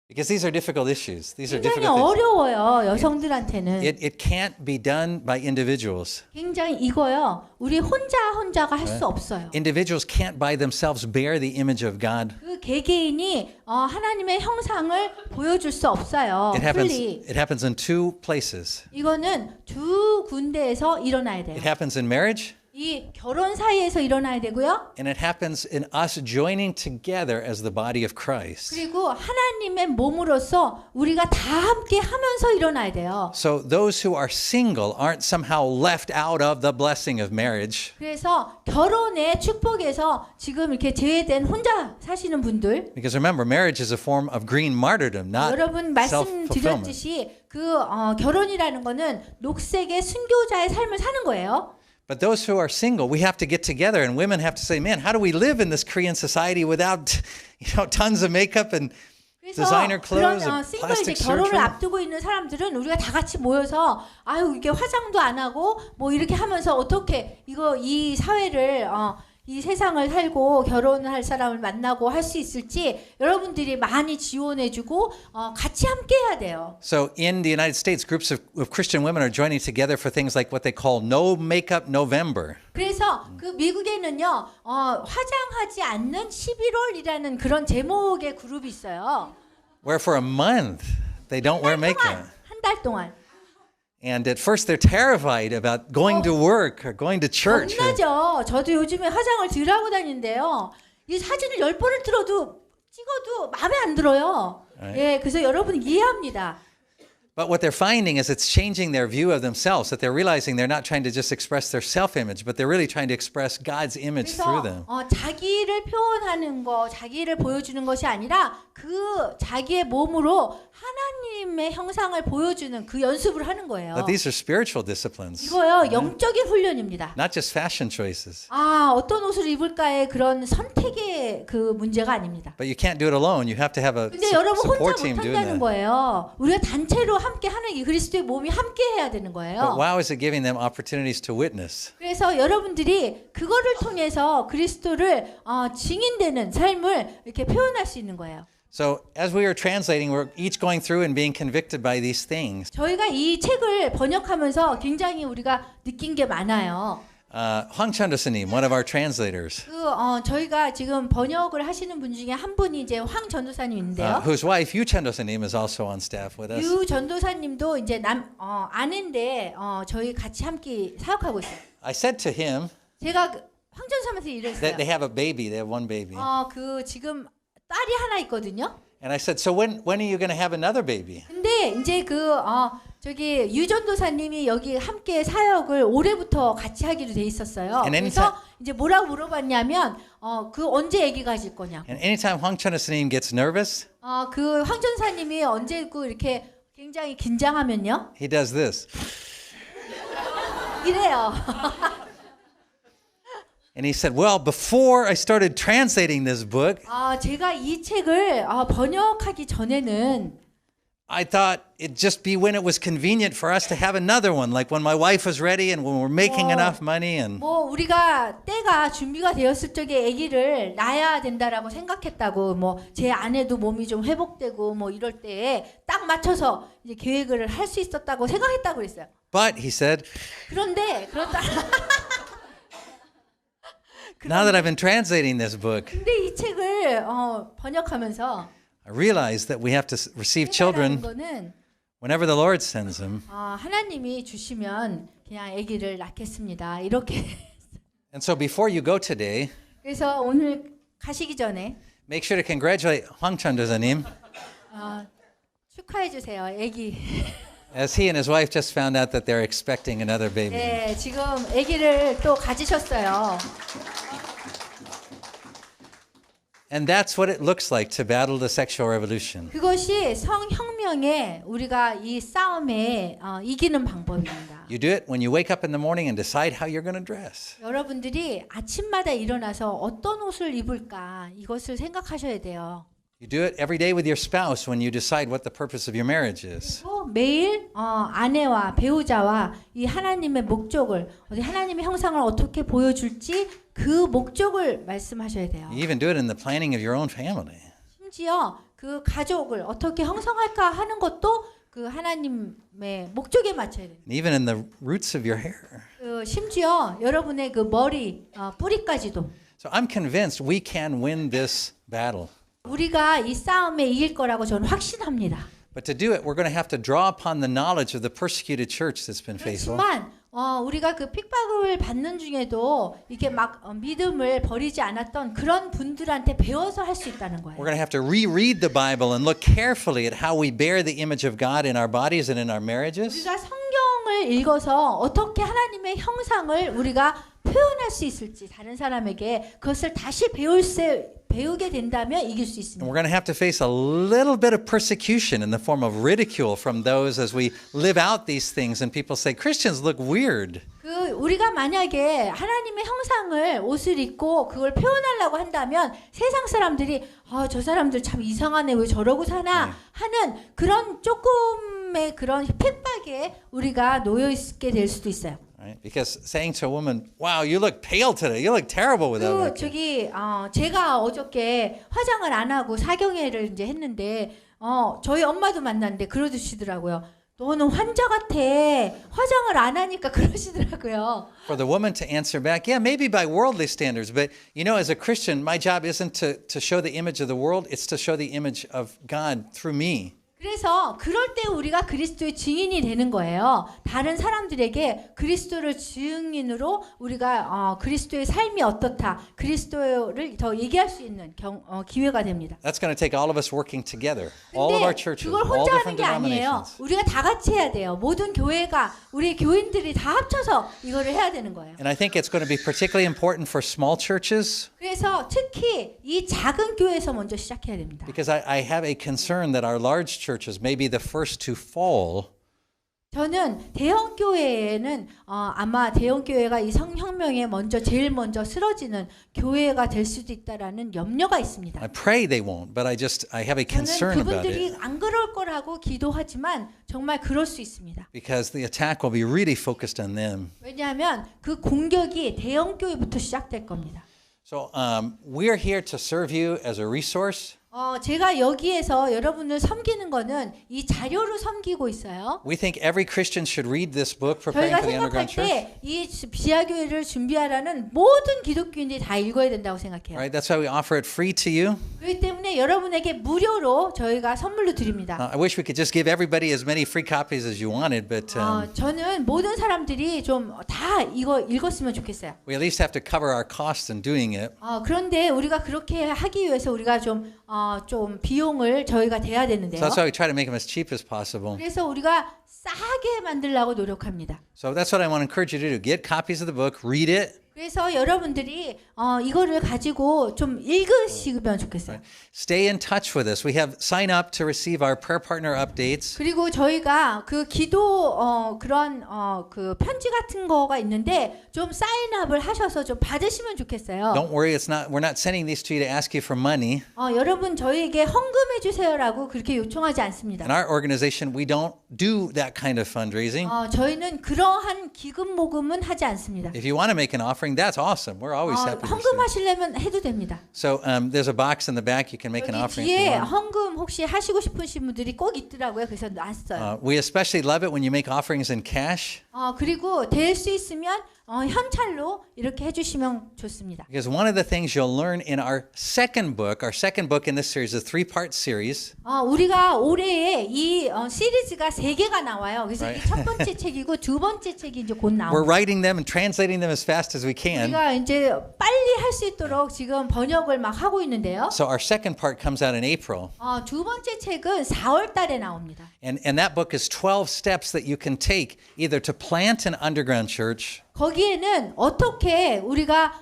Because these are difficult issues. These are 굉장히 difficult things. 어려워요. 여성들한테는. It can't be done by individuals. 굉장히 이거요. 우리 혼자가 할 수 없어요. Individuals can't by themselves bear the image of God. 그 개개인이 하나님의 형상을 보여줄 수 없어요. It happens. 풀리. It happens in two places. 이거는 두 군데에서 일어나야 돼요. It happens in marriage, 이 결혼 사이에서 일어나야 되고요. and it happens in us joining together as the body of Christ. 그리고 하나님의 몸으로서 우리가 다 함께 하면서 일어나야 돼요. So those who are single aren't somehow left out of the blessing of marriage. 그래서 결혼의 축복에서 지금 이렇게 제외된 혼자 사시는 분들, Because remember, marriage is a form of green martyrdom, not 여러분 self-fulfillment. 말씀드렸듯이 그 결혼이라는 거는 녹색의 순교자의 삶을 사는 거예요. But those who are single, we have to get together, and women have to say, "Man, how do we live in this Korean society without, tons of makeup and 그래서 designer 그런 clothes and 싱글 이제 plastic 결혼을 surgery?" 앞두고 있는 사람들은 우리가 다 같이 모여서 아유 이게 화장도 안 하고 뭐 이렇게 하면서 어떻게 이 사회를 이 세상을 살고 결혼할 사람을 만나고 할 수 있을지 여러분들이 많이 지원해주고 같이 함께 해야 돼요. So in the United States, groups of Christian women are joining together for things like what they call No Makeup November. 그래서 그 미국에는요 화장하지 않는 11월이라는 그런 제목의 그룹이 있어요. Where for a month they don't wear makeup. 한 달 동안. And at first they're terrified about going to work or going to church. 겁나죠. 저도 요즘에 화장을 덜 하고 다니는데요. 이 사진을 10번을 찍어도 마음에 안 들어요. 예, 그래서 여러분 이해합니다. But what they're finding is it's changing their view of themselves, that they're realizing they're not trying to just express their self-image, but they're really trying to express God's image through them. 그래서 자기를 표현하는 거, 자기를 보여주는 것이 아니라 그 자기의 몸으로 하나님의 형상을 보여주는 그 연습을 하는 거예요. But these are spiritual disciplines, 이거요 영적인 훈련입니다. not just fashion choices. 어떤 옷을 입을까의 그런 선택의 그 문제가 아닙니다. But you can't do it alone. You have to have a 근데 여러분 support 혼자 team doing 못한다는 that. 거예요. 우리가 단체로 함께 하는 이 그리스도의 몸이 함께 해야 되는 But 거예요. wow, is it giving them opportunities to witness? 그래서 여러분들이 그거를 통해서 그리스도를 증인되는 삶을 이렇게 표현할 수 있는 거예요. So as we are translating, we're each going through and being convicted by these things. 저희가 이 책을 번역하면서 굉장히 우리가 느낀 게 많아요. Hwang Chandosa님, one of our translators, 저희가 지금 번역을 하시는 분 중에 한 분이 이제 황 전도사님 있는데요. whose wife Yu Chandosa님 is also on staff with us. 유 전도사님도 이제 아내인데 저희 같이 함께 사역하고 있어요. I said to him 제가 황 전도사님한테 that 이랬어요. they have a baby. They have one baby. 그 지금 딸이 하나 있거든요. And I said, so when are you going to have another baby? 근데 이제 저기 유전도사님이 여기 함께 사역을 올해부터 같이 하기로 돼 있었어요. 그래서 이제 뭐라고 물어봤냐면 그 언제 아기 가질 거냐. And anytime Hwang Chandosa님 gets nervous, 그 황전사님이 언제 이렇게 굉장히 긴장하면요. he does this. 이래요. And he said, well, before I started translating this book, 제가 이 책을 번역하기 전에는 I thought it'd just be when it was convenient for us to have another one, like when my wife was ready and when we're making enough money. And 뭐 우리가 때가 준비가 되었을 적에 아기를 낳아야 된다라고 생각했다고 뭐 제 아내도 몸이 좀 회복되고 뭐 이럴 때에 딱 맞춰서 이제 계획을 할 수 있었다고 생각했다고 그랬어요. But he said, 그런데 그렇다. now that I've been translating this book, 근데 이 책을 번역하면서 I realized that we have to receive children 거는 whenever the Lord sends them. 하나님이 주시면 그냥 아기를 낳겠습니다. 이렇게. And so before you go today, 그래서 오늘 가시기 전에 make sure to congratulate 황천 도사님, 축하해 주세요. 아기. as he and his wife just found out that they're expecting another baby. 네, 지금 아기를 또 가지셨어요. And that's what it looks like to battle the sexual revolution. 그것이 성혁명에 우리가 이 싸움에 이기는 방법입니다. You do it when you wake up in the morning and decide how you're going to dress. 여러분들이 아침마다 일어나서 어떤 옷을 입을까 이것을 생각하셔야 돼요. You do it every day with your spouse when you decide what the purpose of your marriage is. 또 매일 아내와 배우자와 이 하나님의 목적을 하나님의 형상을 어떻게 보여줄지 그 목적을 말씀하셔야 돼요. You even do it in the planning of your own family. 심지어 그 가족을 어떻게 형성할까 하는 것도 그 하나님의 목적에 맞춰야 돼요. And even in the roots of your hair. 심지어 여러분의 그 머리 뿌리까지도. So I'm convinced we can win this battle. 우리가 이 싸움에 이길 거라고 저는 확신합니다. But to do it, we're going to have to draw upon the knowledge of the persecuted church that's been faithful. 그렇지만 우리가 그 핍박을 받는 중에도 이렇게 막 믿음을 버리지 않았던 그런 분들한테 배워서 할 수 있다는 거예요. We're going to have to reread the Bible and look carefully at how we bear the image of God in our bodies and in our marriages. 우리가 성경을 읽어서 어떻게 하나님의 형상을 우리가 표현할 수 있을지 다른 사람에게 그것을 다시 배우게 된다면 이길 수 And 있습니다. we're going to have to face a little bit of persecution in the form of ridicule from those as we live out these things and people say Christians look weird. 우리가 만약에 하나님의 형상을 옷을 입고 그걸 표현하려고 한다면 세상 사람들이 저 사람들 참 이상하네 왜 저러고 사나 하는 그런 조금의 그런 핍박에 우리가 놓여 있게 될 수도 있어요. Right? Because saying to a woman, "Wow, you look pale today. You look terrible without makeup." 저기 제가 어저께 화장을 안 하고 사경회를 이제 했는데 저희 엄마도 만났는데 그러시더라고요. 너는 환자 같아. 화장을 안 하니까 그러시더라고요. For the woman to answer back, yeah, maybe by worldly standards, but you know, as a Christian, my job isn't to show the image of the world, it's to show the image of God through me. 그래서 그럴 때 우리가 그리스도의 증인이 되는 거예요. 다른 사람들에게 그리스도를 증인으로 우리가 그리스도의 삶이 어떻다, 그리스도를 더 얘기할 수 있는 기회가 됩니다. That's going to take all of us working together, all of our 근데 churches, 그걸 all 혼자 하는 different 게 아니에요. denominations. 우리가 다 같이 해야 돼요. 모든 교회가 우리 교인들이 다 합쳐서 이거를 해야 되는 거예요. And I think it's going to be particularly important for small churches 그래서 특히 이 작은 교회에서 먼저 시작해야 됩니다. because I have a concern that our large churches may be the first to fall. 저는 대형 교회에는 아마 대형 교회가 이 성혁명에 제일 먼저 쓰러지는 교회가 될 수도 있다라는 염려가 있습니다. I pray they won't, but I have a 저는 concern about 그분들이 it 안 그럴 거라고 기도하지만 정말 그럴 수 있습니다. because the attack will be really focused on them. 왜냐하면 그 공격이 대형 교회부터 시작될 겁니다. So we're here to serve you as a resource. 제가 여기에서 여러분을 섬기는 거는 이 자료로 섬기고 있어요. We think every Christian should read this book, Preparing 저희가 for the 생각할 Underground Church. 때 이 비하교회를 준비하라는 모든 기독교인들이 다 읽어야 된다고 생각해요. Right? That's why we offer it free to you. 그렇기 때문에 여러분에게 무료로 저희가 선물로 드립니다. I wish we could just give everybody as many free copies as you wanted, but 저는 모든 사람들이 좀 다 이거 읽었으면 좋겠어요. we at least have to cover our costs in doing it. 그런데 우리가 그렇게 하기 위해서 우리가 좀 비용을 저희가 대야 되는데요. So that's why we try to make them as cheap as possible. 그래서 우리가 싸게 만들려고 노력합니다. So that's what I want to encourage you to do. Get copies of the book, read it. 그래서 여러분들이 이거를 가지고 좀 읽으시면 좋겠어요. Stay in touch with us. We have sign up to receive our prayer partner updates. 그리고 저희가 그 기도 그런 그 편지 같은 거가 있는데 좀 사인업을 하셔서 좀 받으시면 좋겠어요. Don't worry, we're not sending these to you to ask you for money. 여러분 저희에게 헌금해 주세요라고 그렇게 요청하지 않습니다. In our organization, we don't do that kind of fundraising. 저희는 그러한 기금 모금은 하지 않습니다. If you want to make an offering, that's awesome. We're always happy to receive. 헌금하시려면 해도 됩니다. So there's a box in the back. You can make an 여기 offering if you 뒤에 want. 헌금 혹시 하시고 싶으신 분들이 꼭 있더라고요. 그래서 놨어요. We especially love it when you make offerings in cash. 그리고 될 수 있으면 현찰로 이렇게 해주시면 좋습니다. Because one of the things you'll learn in our second book in this series, a three-part series, 우리가 올해에 이 시리즈가 3개가 나와요. 그래서 이게 첫 번째 책이고 두 번째 책이 이제 곧 we're 나옵니다. writing them and translating them as fast as we can. 우리가 이제 빨리 할 수 있도록 지금 번역을 막 하고 있는데요. So our second part comes out in April. 두 번째 책은 4월 달에 나옵니다. And that book is 12 steps that you can take either to plant an underground church 거기에는 어떻게 우리가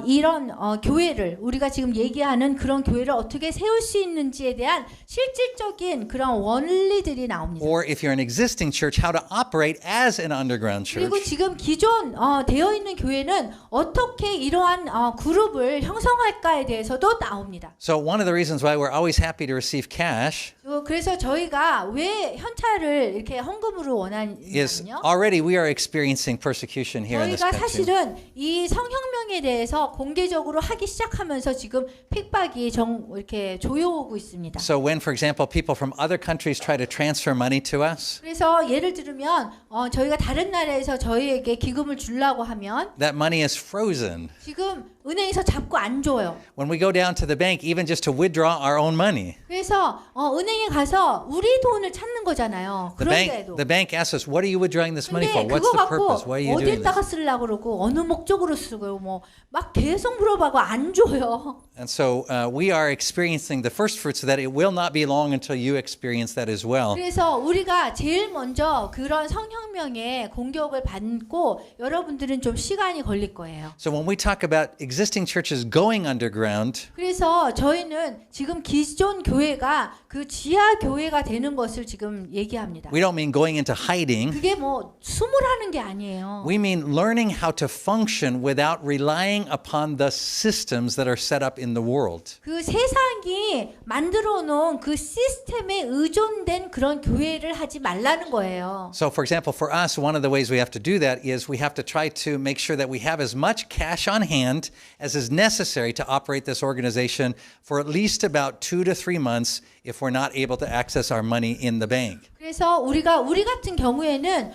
이런 교회를 우리가 지금 얘기하는 그런 교회를 어떻게 세울 수 있는지에 대한 실질적인 그런 원리들이 나옵니다. or if you're an existing church, how to operate as an underground 그리고 church. 지금 기존 되어 있는 교회는 어떻게 이러한 그룹을 형성할까에 대해서도 나옵니다. So one of the reasons why we're always happy to receive cash 그래서 저희가 왜 현찰을 이렇게 헌금으로 is 원하냐면요. already we are experiencing persecution here in this 저희가 country. 사실은 이 성혁명에 대해서 공개적으로 하기 시작하면서 지금 핍박이 이렇게 조여오고 있습니다. So when, for example, people from other countries try to transfer money to us, 그래서 예를 들면 저희가 다른 나라에서 저희에게 기금을 주려고 하면 that money is frozen. 지금 은행에서 잡고 안 줘요. When we go down to the bank, even just to withdraw our own money, 그래서 은행에 가서 우리 돈을 찾는 거잖아요. 그런데도. the bank asks us, "What are you withdrawing this money for? 근데 What's 그거 the purpose? 갖고 Why are you doing 어디에다가 this?" 쓰려고 그러고 어느 목적으로 쓰고 뭐 막 계속 물어봐고 안 줘요. And so we are experiencing the first fruits of that. It will not be long until you experience that as well. 그래서 우리가 제일 먼저 그런 성혁명의 공격을 받고 여러분들은 좀 시간이 걸릴 거예요. So when we talk about existing churches going underground, 그래서 저희는 지금 기존 교회가 그 지하 교회가 되는 것을 지금 얘기합니다. we don't mean going into hiding. 그게 뭐 숨으라는 게 아니에요. We mean learning how to function without relying upon the systems that are set up in the world. 그 세상이 만들어 놓은 그 시스템에 의존된 그런 교회를 하지 말라는 거예요. So, for example, for us, one of the ways we have to do that is we have to try to make sure that we have as much cash on hand as is necessary to operate this organization for at least about 2 to 3 months if we're not able to access our money in the bank. 그래서 우리 같은 경우에는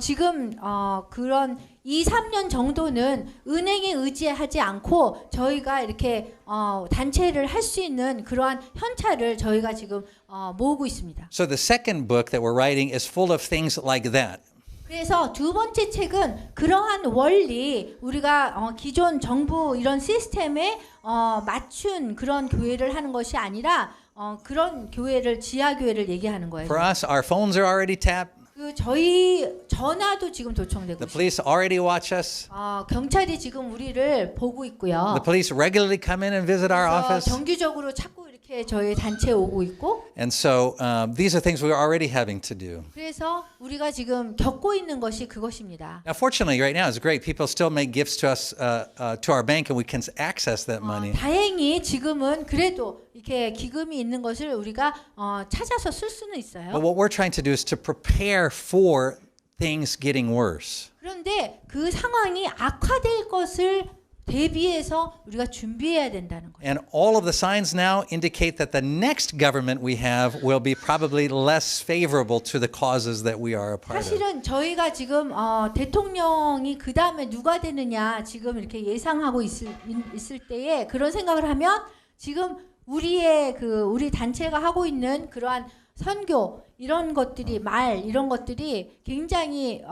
지금 그런 2, 3년 정도는 은행에 의지하지 않고 저희가 이렇게 단체를 할 수 있는 그러한 현찰을 저희가 지금 모으고 있습니다. So the second book that we're writing is full of things like that. 그래서 두 번째 책은 그러한 원리 우리가 기존 정부 이런 시스템에 맞춘 그런 교회를 하는 것이 아니라 그런 교회를 지하 교회를 얘기하는 거예요. For us, our phones are already tapped. 그 저희 전화도 지금 도청되고 The 있어요. police already watch us. 경찰이 지금 우리를 보고 있고요. The police regularly come in and visit our 그래서 office. 정기적으로 자꾸 이렇게 저희 단체에 오고 있고 And so these are things we are already having to do. 그래서 우리가 지금 겪고 있는 것이 그것입니다. Now, fortunately, right now it's great. People still make gifts to us, to our bank, and we can access that money. 다행히 지금은 그래도 이렇게 기금이 있는 것을 우리가 찾아서 쓸 수는 But 있어요. what we're trying to do is to prepare for things getting worse. 그런데 그 상황이 악화될 것을 대비해서 우리가 준비해야 된다는 거예요. And all of the signs now indicate that the next government we have will be probably less favorable to the causes that we are a part of. 사실은 저희가 지금 대통령이 그 다음에 누가 되느냐 지금 이렇게 예상하고 있을 때에 그런 생각을 하면 지금 우리 단체가 하고 있는 그러한 선교 이런 것들이 이런 것들이 굉장히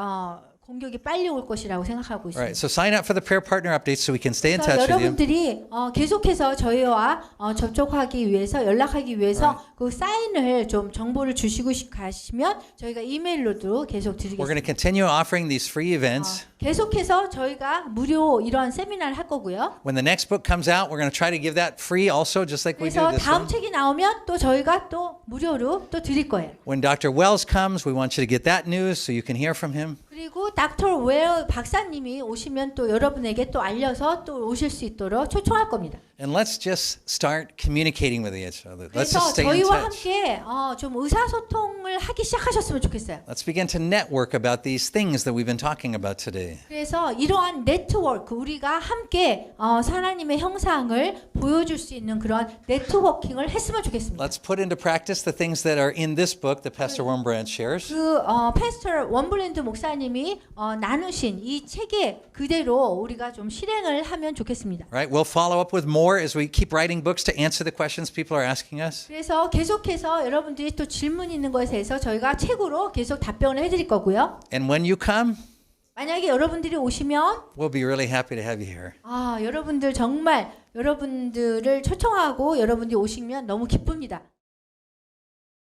공격이 빨리 올 것이라고 생각하고 All right, 있습니다. so sign up for the prayer partner updates so we can stay in 그래서 touch with you. 여러분들이 계속해서 저희와 접촉하기 위해서 연락하기 위해서 그 사인을 좀 정보를 주시고 가시면 저희가 이메일로도 계속 We're going to 드리겠습니다. continue offering these free events. 계속해서 저희가 무료 이런 세미나를 할 거고요. When the next book comes out, we're going to try to give that free also, just like we do 그래서 this 다음 one. 책이 나오면 또 저희가 또 무료로 또 드릴 거예요. When Dr. Wells comes, we want you to get that news so you can hear from him. 그리고 닥터 웰 박사님이 오시면 또 여러분에게 또 알려서 또 오실 수 있도록 초청할 겁니다. And let's just start communicating with each other. Let's 그래서 just stay in 저희와 touch. 함께 좀 의사소통을 하기 시작하셨으면 좋겠어요. Let's begin to network about these things that we've been talking about today. 그래서 이러한 네트워크 우리가 함께 하나님의 형상을 보여줄 수 있는 그런 네트워킹을 했으면 좋겠습니다. Let's put into practice the things that are in this book that Pastor Wurmbrand shares. 그 패스터 원블랜드 목사님이 나누신 이 책에 그대로 우리가 좀 실행을 하면 좋겠습니다. Right? We'll follow up with more as we keep writing books to answer the questions people are asking us. 그래서 계속해서 여러분들이 또 질문 있는 것에 대해서 저희가 책으로 계속 답변을 해드릴 거고요. And when you come, 만약에 여러분들이 오시면 we'll be really happy to have you here. 여러분들 정말 여러분들을 초청하고 여러분들이 오시면 너무 기쁩니다.